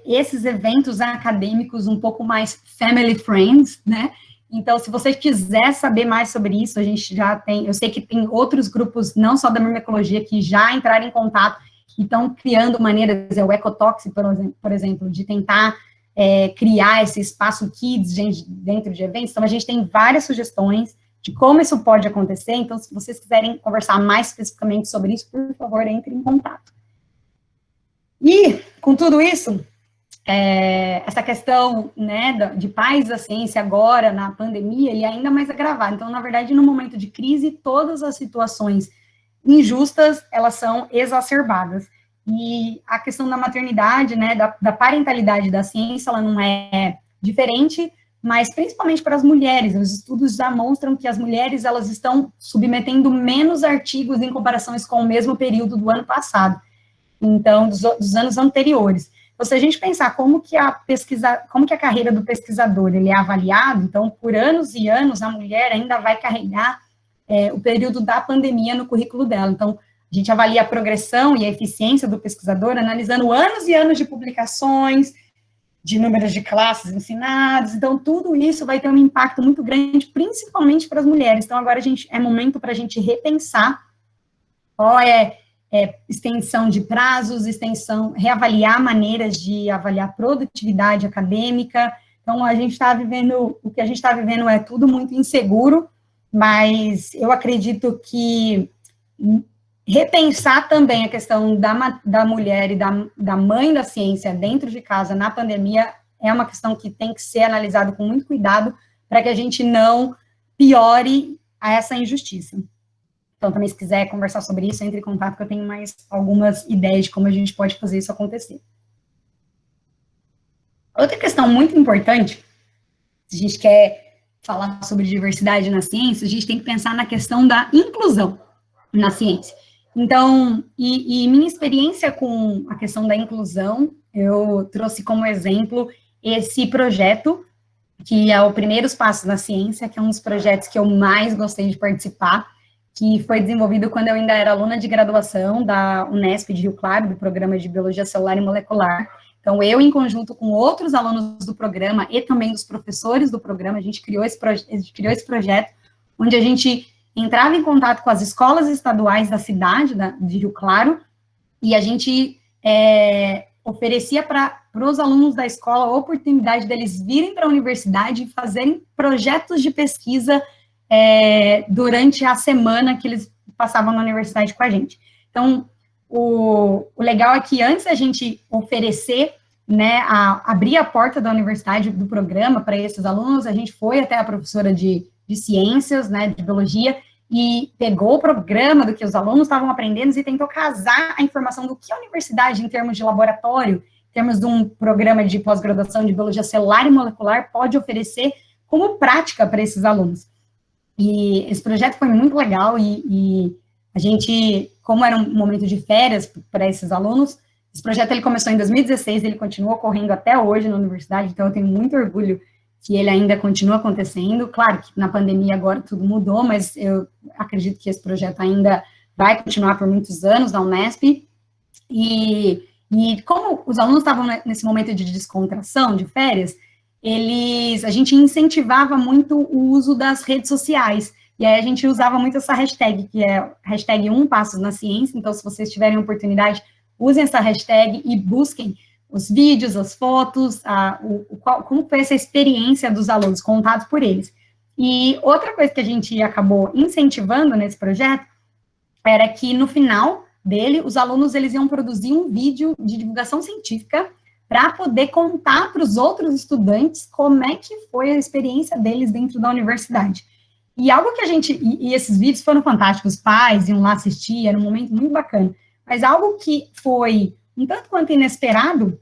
esses eventos acadêmicos um pouco mais family friends, né? Então, se você quiser saber mais sobre isso, a gente já tem, eu sei que tem outros grupos, não só da myrmecologia, que já entraram em contato e estão criando maneiras, o Ecotox, por exemplo, de tentar criar esse espaço kids dentro de eventos. Então, a gente tem várias sugestões de como isso pode acontecer. Então, se vocês quiserem conversar mais especificamente sobre isso, por favor, entre em contato. E, com tudo isso, essa questão, né, de pais da ciência agora, na pandemia, ele é ainda mais agravado. Então, na verdade, no momento de crise, todas as situações injustas, elas são exacerbadas. E a questão da maternidade, né, da parentalidade da ciência, ela não é diferente, mas principalmente para as mulheres. Os estudos já mostram que as mulheres, elas estão submetendo menos artigos em comparações com o mesmo período do ano passado. Então, dos anos anteriores. Então, se a gente pensar como que a carreira do pesquisador ele é avaliado, então, por anos e anos, a mulher ainda vai carregar o período da pandemia no currículo dela. Então, A gente avalia a progressão e a eficiência do pesquisador analisando anos e anos de publicações, de números de classes ensinadas, então tudo isso vai ter um impacto muito grande, principalmente para as mulheres. Então agora é momento para a gente repensar qual é extensão de prazos, reavaliar maneiras de avaliar produtividade acadêmica. Então o que a gente está vivendo é tudo muito inseguro, mas eu acredito que repensar também a questão da mulher e da mãe da ciência dentro de casa na pandemia é uma questão que tem que ser analisada com muito cuidado para que a gente não piore essa injustiça. Então, também, se quiser conversar sobre isso, entre em contato, que eu tenho mais algumas ideias de como a gente pode fazer isso acontecer. Outra questão muito importante, se a gente quer falar sobre diversidade na ciência, a gente tem que pensar na questão da inclusão na ciência. Então, minha experiência com a questão da inclusão, eu trouxe como exemplo esse projeto, que é o Primeiros Passos na Ciência, que é um dos projetos que eu mais gostei de participar, que foi desenvolvido quando eu ainda era aluna de graduação da Unesp de Rio Claro, do Programa de Biologia Celular e Molecular. Então, eu, em conjunto com outros alunos do programa e também dos professores do programa, a gente criou esse projeto, onde a gente entrava em contato com as escolas estaduais da cidade de Rio Claro, e a gente oferecia para os alunos da escola a oportunidade deles virem para a universidade e fazerem projetos de pesquisa durante a semana que eles passavam na universidade com a gente. Então, o legal é que antes da gente oferecer, né, abrir a porta da universidade, do programa para esses alunos, a gente foi até a professora de ciências, né, de biologia, e pegou o programa do que os alunos estavam aprendendo e tentou casar a informação do que a universidade, em termos de laboratório, em termos de um programa de pós-graduação de biologia celular e molecular, pode oferecer como prática para esses alunos. E esse projeto foi muito legal e a gente, como era um momento de férias para esses alunos, esse projeto ele começou em 2016, ele continua ocorrendo até hoje na universidade, então eu tenho muito orgulho que ele ainda continua acontecendo. Claro que na pandemia agora tudo mudou, mas eu acredito que esse projeto ainda vai continuar por muitos anos na Unesp. E como os alunos estavam nesse momento de descontração, de férias, a gente incentivava muito o uso das redes sociais. E aí a gente usava muito essa hashtag, que é a hashtag 1 Passos na Ciência. Então, se vocês tiverem oportunidade, usem essa hashtag e busquem os vídeos, as fotos, como foi essa experiência dos alunos, contados por eles. E outra coisa que a gente acabou incentivando nesse projeto era que, no final dele, os alunos eles iam produzir um vídeo de divulgação científica para poder contar para os outros estudantes como é que foi a experiência deles dentro da universidade. E algo que e esses vídeos foram fantásticos, os pais iam lá assistir, era um momento muito bacana, mas algo que foi um tanto quanto inesperado,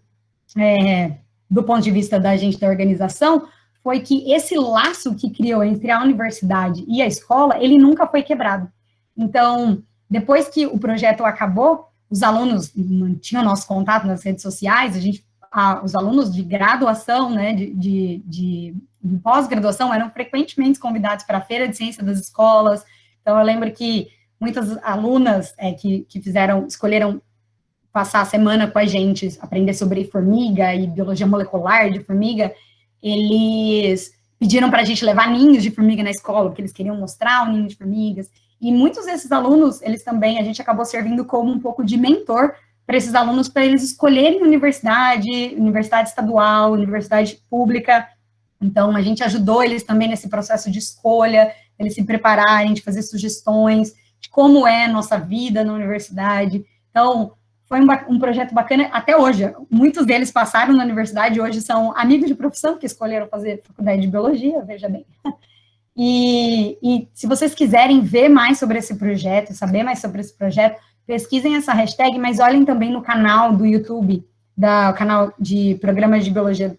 do ponto de vista da gente da organização, foi que esse laço que criou entre a universidade e a escola, ele nunca foi quebrado. Então, depois que o projeto acabou, os alunos mantinham nosso contato nas redes sociais, os alunos de graduação, né, de pós-graduação, eram frequentemente convidados para a feira de ciência das escolas. Então, eu lembro que muitas alunas que escolheram passar a semana com a gente, aprender sobre formiga e biologia molecular de formiga, eles pediram para a gente levar ninhos de formiga na escola, porque eles queriam mostrar o ninho de formigas. E muitos desses alunos, a gente acabou servindo como um pouco de mentor para esses alunos, para eles escolherem universidade estadual, universidade pública. Então, a gente ajudou eles também nesse processo de escolha, eles se prepararem, de fazer sugestões de como é a nossa vida na universidade. Então, foi um projeto bacana até hoje. Muitos deles passaram na universidade e hoje são amigos de profissão que escolheram fazer faculdade de biologia, veja bem. E se vocês quiserem ver mais sobre esse projeto, saber mais sobre esse projeto, pesquisem essa hashtag, mas olhem também no canal do YouTube, canal de programa de biologia,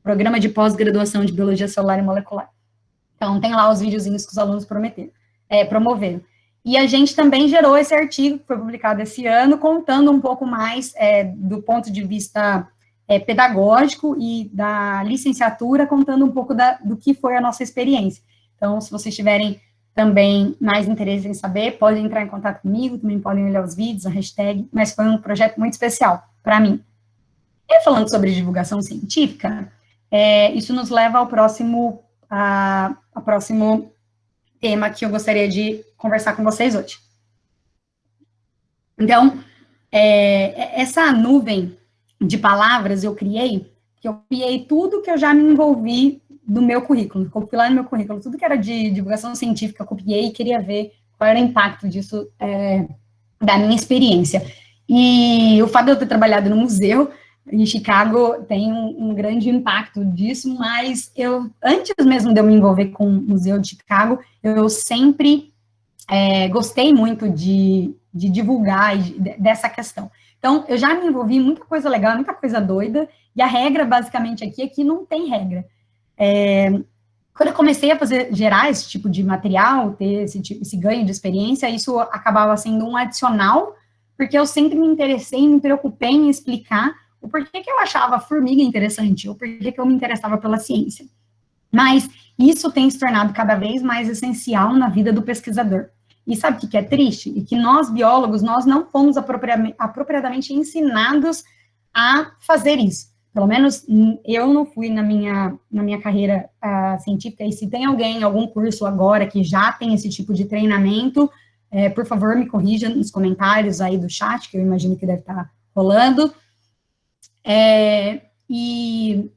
programa de pós-graduação de biologia celular e molecular. Então, tem lá os videozinhos que os alunos promoveram. E a gente também gerou esse artigo, que foi publicado esse ano, contando um pouco mais do ponto de vista pedagógico e da licenciatura, contando um pouco do que foi a nossa experiência. Então, se vocês tiverem também mais interesse em saber, podem entrar em contato comigo, também podem olhar os vídeos, a hashtag, mas foi um projeto muito especial para mim. E falando sobre divulgação científica, isso nos leva ao próximo tema que eu gostaria de conversar com vocês hoje. Então, essa nuvem de palavras eu criei tudo que eu já me envolvi do meu currículo, copiei lá no meu currículo, tudo que era de divulgação científica, eu copiei e queria ver qual era o impacto disso da minha experiência. E o fato de eu ter trabalhado no museu em Chicago tem um grande impacto disso, mas antes mesmo de eu me envolver com o Museu de Chicago, eu sempre gostei muito de divulgar dessa questão. Então, eu já me envolvi em muita coisa legal, muita coisa doida, e a regra, basicamente, aqui é que não tem regra. Quando eu comecei a gerar esse tipo de material, ter esse ganho de experiência, isso acabava sendo um adicional, porque eu sempre me interessei, me preocupei em explicar o porquê que eu achava a formiga interessante, ou porquê que eu me interessava pela ciência. Mas isso tem se tornado cada vez mais essencial na vida do pesquisador. E sabe o que é triste? E que nós, biólogos, nós não fomos apropriadamente ensinados a fazer isso. Pelo menos eu não fui na minha carreira científica, e se tem alguém, algum curso agora que já tem esse tipo de treinamento, por favor, me corrija nos comentários aí do chat, que eu imagino que deve estar rolando. E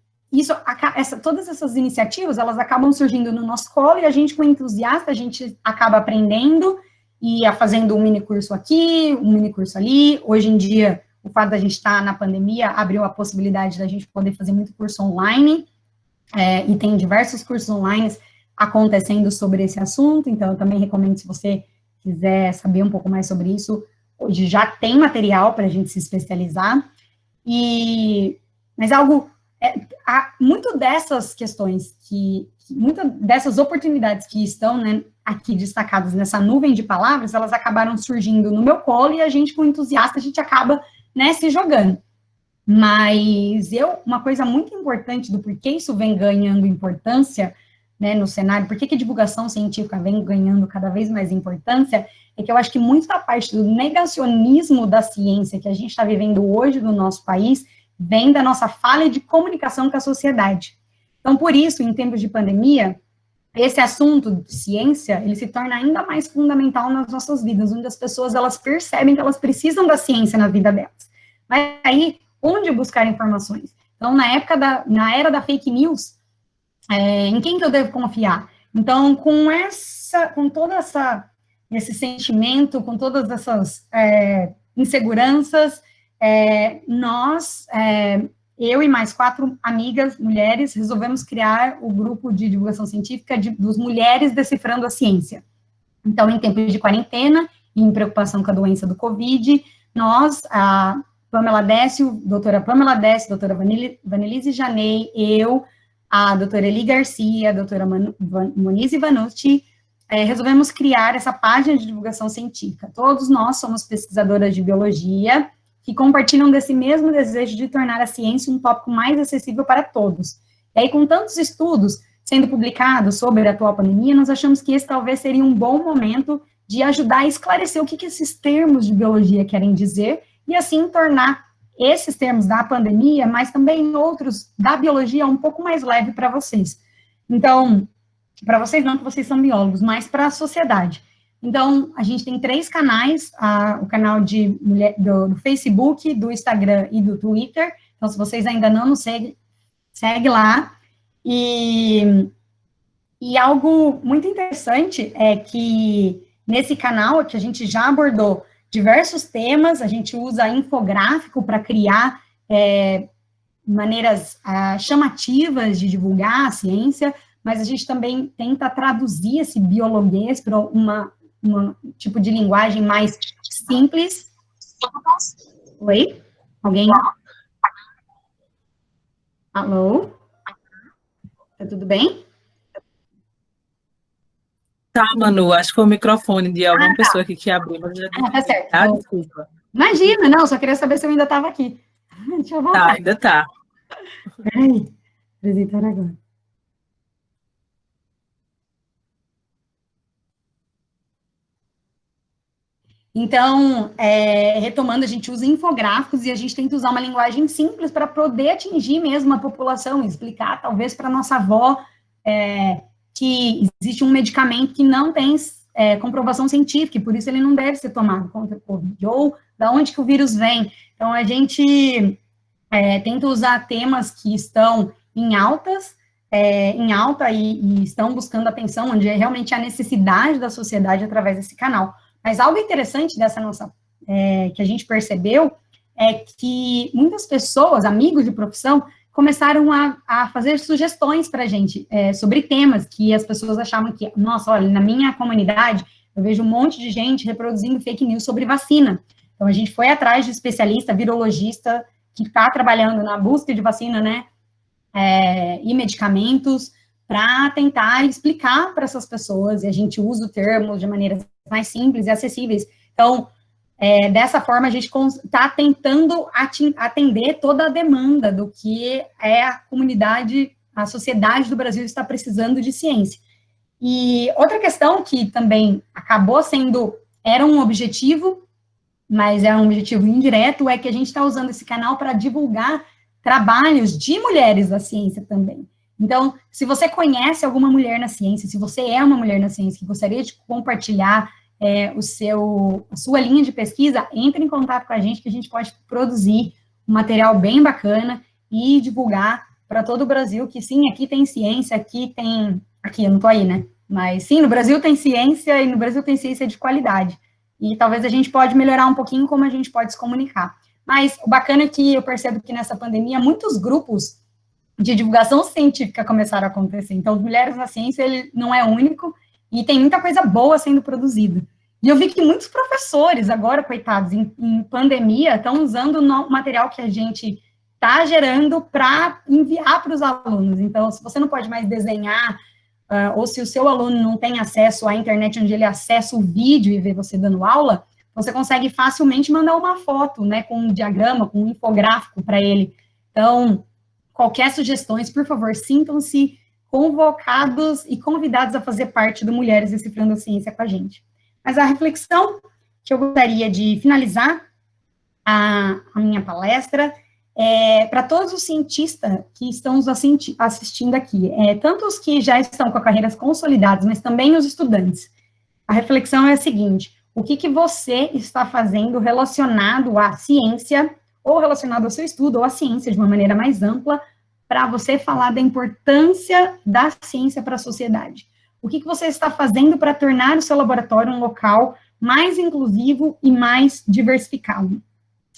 todas essas iniciativas, elas acabam surgindo no nosso colo, e a gente, como entusiasta, a gente acaba aprendendo e fazendo um mini curso aqui, um mini curso ali. Hoje em dia, o fato da gente estar na pandemia abriu a possibilidade da gente poder fazer muito curso online, e tem diversos cursos online acontecendo sobre esse assunto, então eu também recomendo, se você quiser saber um pouco mais sobre isso, hoje já tem material para a gente se especializar. Mas muito dessas questões, muitas dessas oportunidades que estão, né, aqui destacadas nessa nuvem de palavras, elas acabaram surgindo no meu colo, e a gente, como entusiasta, a gente acaba, né, se jogando. Mas uma coisa muito importante do porquê isso vem ganhando importância, né, no cenário, por que a divulgação científica vem ganhando cada vez mais importância, é que eu acho que muito da parte do negacionismo da ciência que a gente está vivendo hoje no nosso país vem da nossa falha de comunicação com a sociedade. Então, por isso, em tempos de pandemia, esse assunto de ciência, ele se torna ainda mais fundamental nas nossas vidas, onde as pessoas, elas percebem que elas precisam da ciência na vida delas. Mas aí, onde buscar informações? Então, na era da fake news, em quem que eu devo confiar? Então, com todo esse sentimento, com todas essas inseguranças, eu e mais 4 amigas, mulheres, resolvemos criar o grupo de divulgação científica dos Mulheres Decifrando a Ciência. Então, em tempos de quarentena, e em preocupação com a doença do Covid, nós, a Pamela Décio, doutora Pamela Décio, doutora Vanelise Janei, eu, a doutora Eli Garcia, a doutora Moniz Ivanucci, resolvemos criar essa página de divulgação científica. Todos nós somos pesquisadoras de biologia, que compartilham desse mesmo desejo de tornar a ciência um tópico mais acessível para todos. E aí, com tantos estudos sendo publicados sobre a atual pandemia, nós achamos que esse talvez seria um bom momento de ajudar a esclarecer o que esses termos de biologia querem dizer, e assim tornar esses termos da pandemia, mas também outros da biologia, um pouco mais leve para vocês. Então, para vocês não, que vocês são biólogos, mas para a sociedade. Então, a gente tem 3 canais, o canal do Facebook, do Instagram e do Twitter. Então, se vocês ainda não nos seguem, segue lá. E algo muito interessante é que nesse canal, que a gente já abordou diversos temas, a gente usa infográfico para criar maneiras chamativas de divulgar a ciência, mas a gente também tenta traduzir esse biologuês para um tipo de linguagem mais simples. Oi? Alguém? Alô? Tá tudo bem? Tá, Manu, acho que foi o microfone de alguma pessoa aqui que abriu. Tá certo. Tá, desculpa. Imagina, não, só queria saber se eu ainda estava aqui. Deixa eu voltar. Tá, ainda tá. Peraí, apresentar agora. Então, retomando, a gente usa infográficos e a gente tenta usar uma linguagem simples para poder atingir mesmo a população, explicar, talvez, para nossa avó que existe um medicamento que não tem comprovação científica, e por isso ele não deve ser tomado contra o Covid, ou da onde que o vírus vem. Então, a gente tenta usar temas que estão em alta e estão buscando atenção, onde é realmente a necessidade da sociedade através desse canal. Mas algo interessante dessa nossa, que a gente percebeu, é que muitas pessoas, amigos de profissão, começaram a fazer sugestões para a gente sobre temas que as pessoas achavam que, nossa, olha, na minha comunidade, eu vejo um monte de gente reproduzindo fake news sobre vacina. Então, a gente foi atrás de especialista, virologista, que está trabalhando na busca de vacina, né, e medicamentos, para tentar explicar para essas pessoas, e a gente usa o termo de maneiras mais simples e acessíveis. Então, dessa forma, a gente está tentando atender toda a demanda do que a comunidade, a sociedade do Brasil está precisando de ciência. E outra questão que também acabou era um objetivo, mas é um objetivo indireto, é que a gente está usando esse canal para divulgar trabalhos de mulheres da ciência também. Então, se você conhece alguma mulher na ciência, se você é uma mulher na ciência que gostaria de compartilhar a sua linha de pesquisa, entre em contato com a gente, que a gente pode produzir um material bem bacana e divulgar para todo o Brasil, que sim, aqui tem ciência, aqui, eu não estou aí, né? Mas sim, no Brasil tem ciência, e no Brasil tem ciência de qualidade. E talvez a gente pode melhorar um pouquinho como a gente pode se comunicar. Mas o bacana é que eu percebo que nessa pandemia, muitos grupos de divulgação científica começaram a acontecer. Então, Mulheres na Ciência, ele não é único, e tem muita coisa boa sendo produzida. E eu vi que muitos professores, agora, coitados, em pandemia, estão usando o material que a gente está gerando para enviar para os alunos. Então, se você não pode mais desenhar, ou se o seu aluno não tem acesso à internet, onde ele acessa o vídeo e vê você dando aula, você consegue facilmente mandar uma foto, né, com um diagrama, com um infográfico para ele. Então, qualquer sugestões, por favor, sintam-se convocados e convidados a fazer parte do Mulheres Decifrando a Ciência com a gente. Mas a reflexão que eu gostaria de finalizar a minha palestra para todos os cientistas que estão nos assistindo aqui, tanto os que já estão com carreiras consolidadas, mas também os estudantes. A reflexão é a seguinte: o que você está fazendo relacionado à ciência, ou relacionado ao seu estudo, ou à ciência de uma maneira mais ampla, para você falar da importância da ciência para a sociedade? O que você está fazendo para tornar o seu laboratório um local mais inclusivo e mais diversificado?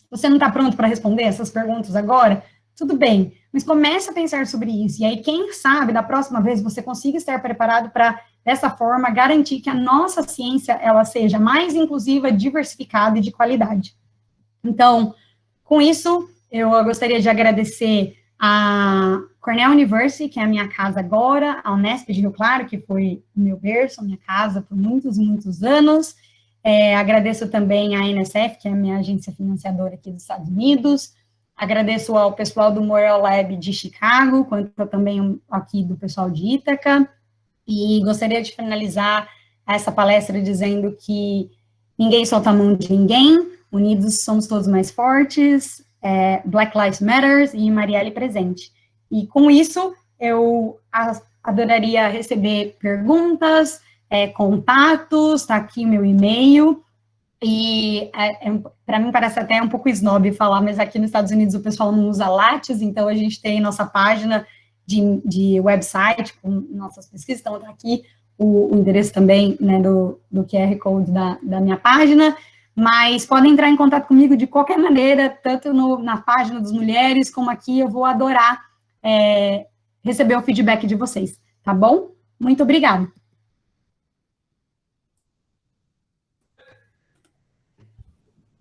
Você não está pronto para responder essas perguntas agora? Tudo bem, mas comece a pensar sobre isso, e aí, quem sabe, da próxima vez, você consiga estar preparado para, dessa forma, garantir que a nossa ciência, ela seja mais inclusiva, diversificada e de qualidade. Então, com isso, eu gostaria de agradecer a Cornell University, que é a minha casa agora, a Unesp de Rio Claro, que foi o meu berço, a minha casa por muitos e muitos anos. Agradeço também a NSF, que é a minha agência financiadora aqui dos Estados Unidos. Agradeço ao pessoal do Morel Lab de Chicago, quanto também aqui do pessoal de Ítaca. E gostaria de finalizar essa palestra dizendo que ninguém solta a mão de ninguém, unidos somos todos mais fortes, Black Lives Matter e Marielle presente. E com isso, eu adoraria receber perguntas, contatos, está aqui o meu e-mail, e para mim parece até um pouco snob falar, mas aqui nos Estados Unidos o pessoal não usa Lattes, então a gente tem nossa página de website com nossas pesquisas, então está aqui o endereço também, né, do QR Code da minha página, mas podem entrar em contato comigo de qualquer maneira, tanto na página das mulheres, como aqui, eu vou adorar receber o feedback de vocês, tá bom? Muito obrigada.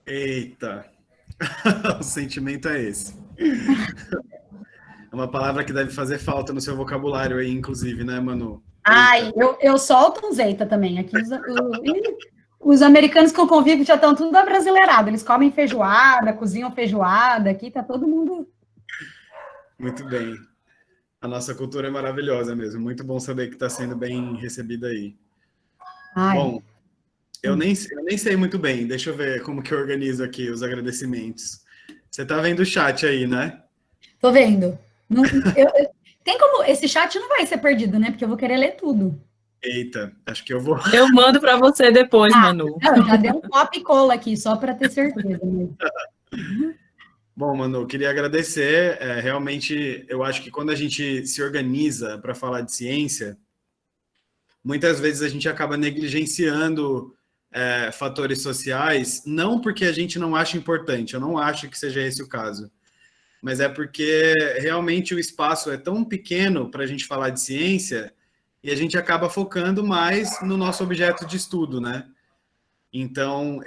Eita, o sentimento é esse. É uma palavra que deve fazer falta no seu vocabulário aí, inclusive, né, Manu? Ai, eu solto um zeita também. Aqui os americanos que eu convivo já estão tudo abrasileirado. Eles comem feijoada, cozinham feijoada. Aqui tá todo mundo... Muito bem. A nossa cultura é maravilhosa mesmo. Muito bom saber que está sendo bem recebida aí. Ai. Bom, Eu nem sei muito bem. Deixa eu ver como que eu organizo aqui os agradecimentos. Você está vendo o chat aí, né? Tô vendo. Tem como... Esse chat não vai ser perdido, né? Porque eu vou querer ler tudo. Eita, acho que eu vou... Eu mando para você depois, Manu. Não, já deu um copy e cola aqui, só para ter certeza. Né? Bom, Manu, eu queria agradecer. Realmente, eu acho que quando a gente se organiza para falar de ciência, muitas vezes a gente acaba negligenciando fatores sociais, não porque a gente não acha importante, eu não acho que seja esse o caso, mas é porque realmente o espaço é tão pequeno para a gente falar de ciência e a gente acaba focando mais no nosso objeto de estudo, né? Então,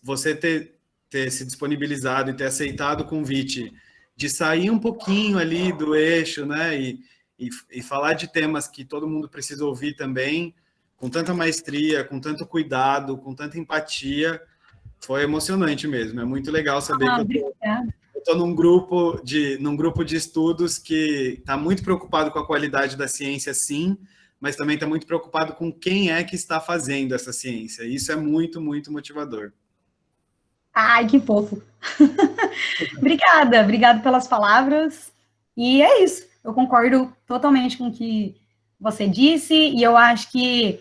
você ter se disponibilizado e ter aceitado o convite de sair um pouquinho ali do eixo, né? E falar de temas que todo mundo precisa ouvir também, com tanta maestria, com tanto cuidado, com tanta empatia, foi emocionante mesmo. É muito legal saber que eu estou num grupo de estudos que está muito preocupado com a qualidade da ciência, sim, mas também está muito preocupado com quem é que está fazendo essa ciência. Isso é muito, muito motivador. Ai, que fofo. Obrigada pelas palavras. E é isso, eu concordo totalmente com o que você disse, e eu acho que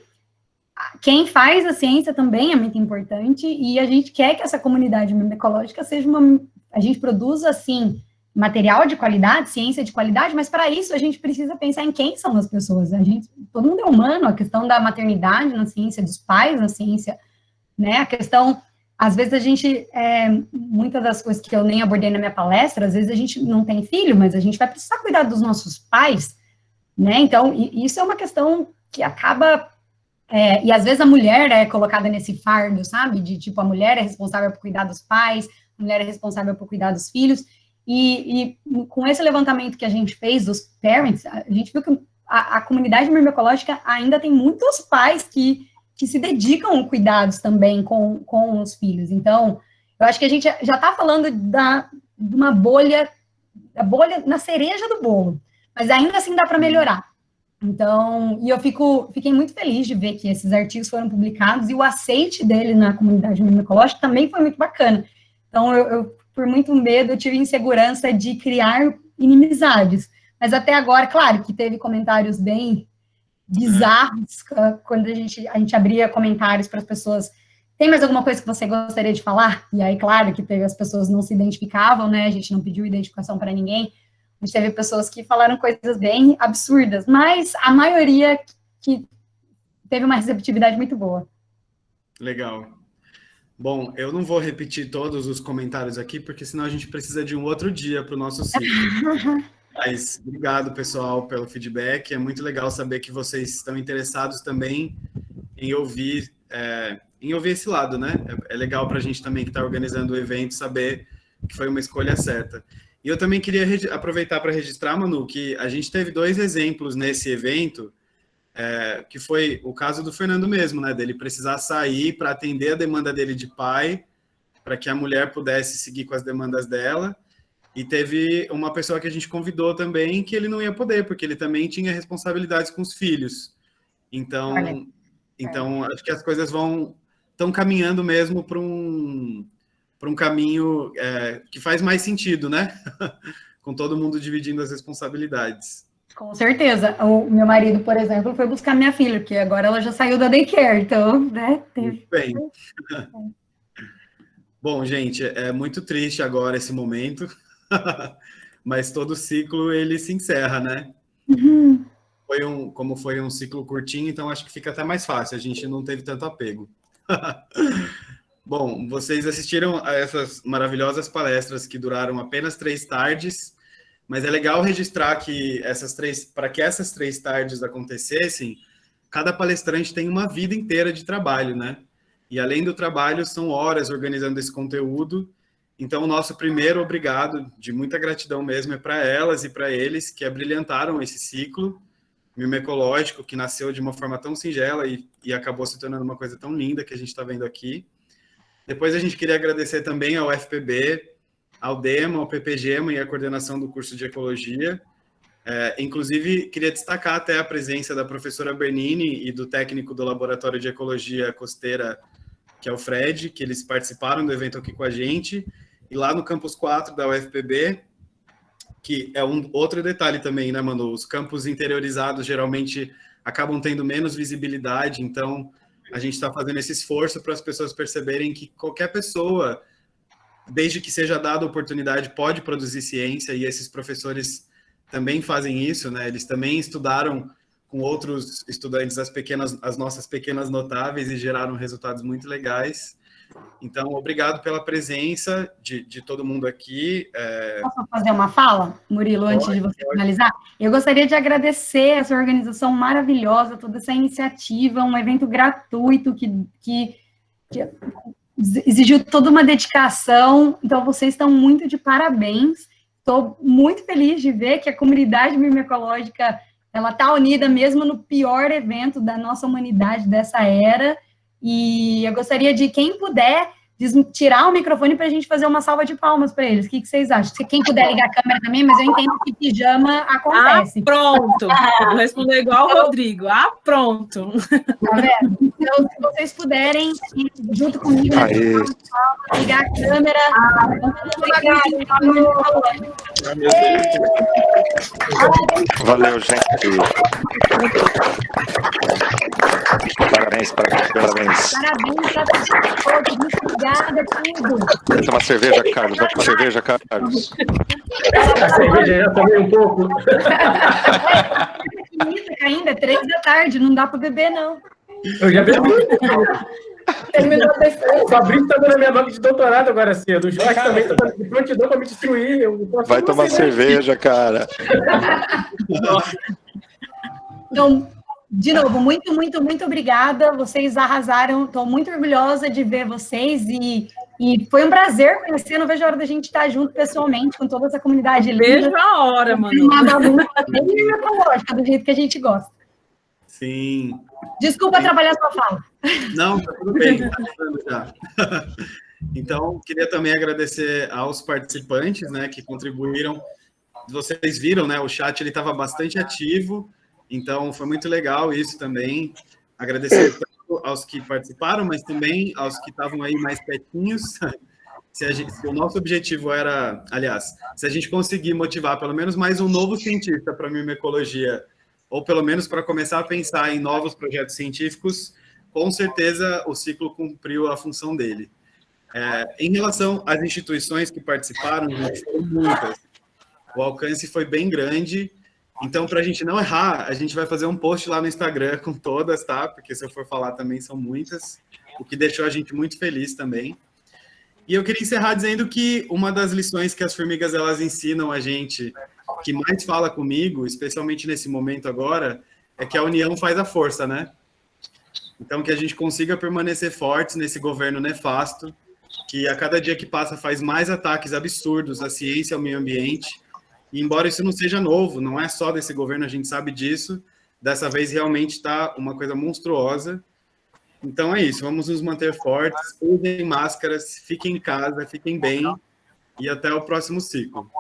quem faz a ciência também é muito importante, e a gente quer que essa comunidade ecológica seja a gente produza, assim, material de qualidade, ciência de qualidade, mas para isso a gente precisa pensar em quem são as pessoas. Todo mundo é humano, a questão da maternidade na ciência, dos pais na ciência, né? A questão, às vezes a gente, muitas das coisas que eu nem abordei na minha palestra, às vezes a gente não tem filho, mas a gente vai precisar cuidar dos nossos pais, né? Então, isso é uma questão que acaba... e às vezes a mulher é colocada nesse fardo, sabe? De tipo, a mulher é responsável por cuidar dos pais, a mulher é responsável por cuidar dos filhos, e com esse levantamento que a gente fez dos parents, a gente viu que a comunidade myrmecológica ainda tem muitos pais que se dedicam a cuidados também com os filhos. Então, eu acho que a gente já está falando de uma bolha, a bolha na cereja do bolo, mas ainda assim dá para melhorar. Então, e eu fiquei muito feliz de ver que esses artigos foram publicados e o aceite dele na comunidade myrmecológica também foi muito bacana. Então, eu por muito medo, eu tive insegurança de criar inimizades. Mas até agora, claro, que teve comentários bem bizarros, quando a gente abria comentários para as pessoas, tem mais alguma coisa que você gostaria de falar? E aí, claro, que as pessoas não se identificavam, né, a gente não pediu identificação para ninguém, a gente teve pessoas que falaram coisas bem absurdas, mas a maioria que teve uma receptividade muito boa. Legal. Bom, eu não vou repetir todos os comentários aqui, porque senão a gente precisa de um outro dia para o nosso ciclo. Mas obrigado, pessoal, pelo feedback. É muito legal saber que vocês estão interessados também em ouvir esse lado, né? É legal para a gente também que está organizando o evento saber que foi uma escolha certa. E eu também queria aproveitar para registrar, Manu, que a gente teve 2 exemplos nesse evento, que foi o caso do Fernando mesmo, né? Dele precisar sair para atender a demanda dele de pai, para que a mulher pudesse seguir com as demandas dela. E teve uma pessoa que a gente convidou também que ele não ia poder, porque ele também tinha responsabilidades com os filhos. Então acho que as coisas estão caminhando mesmo para um caminho que faz mais sentido, né? Com todo mundo dividindo as responsabilidades. Com certeza. O meu marido, por exemplo, foi buscar minha filha, porque agora ela já saiu da daycare, então, né? Muito bem. Bom, gente, é muito triste agora esse momento, mas todo ciclo ele se encerra, né? Uhum. Como foi um ciclo curtinho, então acho que fica até mais fácil, a gente não teve tanto apego. Bom, vocês assistiram a essas maravilhosas palestras que duraram apenas 3 tardes, mas é legal registrar que para que essas 3 tardes acontecessem, cada palestrante tem uma vida inteira de trabalho, né? E além do trabalho, são horas organizando esse conteúdo. Então, o nosso primeiro obrigado, de muita gratidão mesmo, é para elas e para eles que abrilhantaram esse ciclo myrmecológico, que nasceu de uma forma tão singela e acabou se tornando uma coisa tão linda que a gente está vendo aqui. Depois, a gente queria agradecer também ao FPB, ao DEMA, ao PPGEMA e à coordenação do curso de Ecologia. Inclusive, queria destacar até a presença da professora Bernini e do técnico do Laboratório de Ecologia Costeira, que é o Fred, que eles participaram do evento aqui com a gente, e lá no Campus 4 da UFPB, que é outro detalhe também, né, Manu? Os campos interiorizados geralmente acabam tendo menos visibilidade, então a gente está fazendo esse esforço para as pessoas perceberem que qualquer pessoa, desde que seja dada a oportunidade, pode produzir ciência, e esses professores também fazem isso, né? Eles também estudaram com outros estudantes as nossas pequenas notáveis e geraram resultados muito legais. Então, obrigado pela presença de todo mundo aqui. Posso fazer uma fala, Murilo, antes de você finalizar? Eu gostaria de agradecer essa organização maravilhosa, toda essa iniciativa, um evento gratuito que exigiu toda uma dedicação. Então, vocês estão muito de parabéns. Estou muito feliz de ver que a comunidade mimicológica ela está unida mesmo no pior evento da nossa humanidade dessa era. E eu gostaria de, quem puder, tirar o microfone para a gente fazer uma salva de palmas para eles. O que vocês acham? Se quem puder ligar a câmera também, mas eu entendo que pijama acontece. Pronto. Vou responder igual o Rodrigo. Pronto. Tá vendo? Então, se vocês puderem, junto comigo, ligar a câmera. Valeu, gente. Parabéns. Parabéns para todos. Muito obrigada, tudo. Vai tomar cerveja, Carlos. Vai tomar cerveja, Carlos. A cerveja já tomei um pouco. Ainda, 3 da tarde, não dá para beber, não. Eu já bebi. O Fabrício está dando a minha banca de doutorado agora cedo. O Jorge também está dando de prontidão para me destruir. Vai tomar cerveja, cara. Então, de novo, muito obrigada. Vocês arrasaram. Estou muito orgulhosa de ver vocês e foi um prazer conhecer. Não vejo a hora da gente estar junto pessoalmente com toda essa comunidade linda. Vejo a hora, mano. Uma bagunça bem mimicológica, do jeito que a gente gosta. Sim. Desculpa atrapalhar a sua fala. Não, tá tudo bem. Tá falando já. Então, queria também agradecer aos participantes, né, que contribuíram. Vocês viram, né, o chat ele estava bastante ativo. Então, foi muito legal isso também. Agradecer tanto aos que participaram, mas também aos que estavam aí mais quietinhos. Se o nosso objetivo era, aliás, se a gente conseguir motivar pelo menos mais um novo cientista para a mimecologia, ou pelo menos para começar a pensar em novos projetos científicos, com certeza o ciclo cumpriu a função dele. Em relação às instituições que participaram, foram muitas. O alcance foi bem grande. Então, para a gente não errar, a gente vai fazer um post lá no Instagram com todas, tá? Porque se eu for falar também são muitas, o que deixou a gente muito feliz também. E eu queria encerrar dizendo que uma das lições que as formigas elas ensinam a gente, que mais fala comigo, especialmente nesse momento agora, é que a união faz a força, né? Então, que a gente consiga permanecer fortes nesse governo nefasto, que a cada dia que passa faz mais ataques absurdos à ciência e ao meio ambiente. E embora isso não seja novo, não é só desse governo, a gente sabe disso, dessa vez realmente está uma coisa monstruosa. Então é isso, vamos nos manter fortes, usem máscaras, fiquem em casa, fiquem bem, e até o próximo ciclo.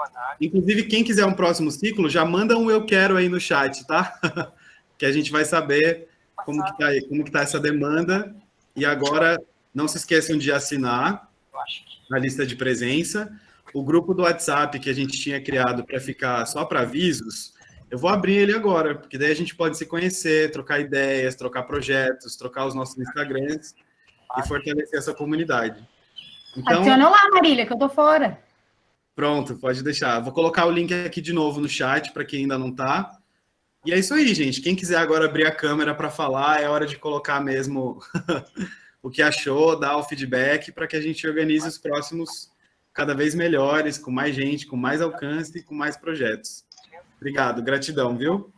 Inclusive, quem quiser um próximo ciclo, já manda um eu quero aí no chat, tá? Que a gente vai saber como que tá essa demanda. E agora, não se esqueçam de assinar a lista de presença. O grupo do WhatsApp que a gente tinha criado para ficar só para avisos, eu vou abrir ele agora, porque daí a gente pode se conhecer, trocar ideias, trocar projetos, trocar os nossos Instagrams e fortalecer essa comunidade. Então, adiciona lá, Marília, que eu tô fora. Pronto, pode deixar. Vou colocar o link aqui de novo no chat para quem ainda não está. E é isso aí, gente. Quem quiser agora abrir a câmera para falar, é hora de colocar mesmo o que achou, dar o feedback para que a gente organize os próximos cada vez melhores, com mais gente, com mais alcance e com mais projetos. Obrigado, gratidão, viu?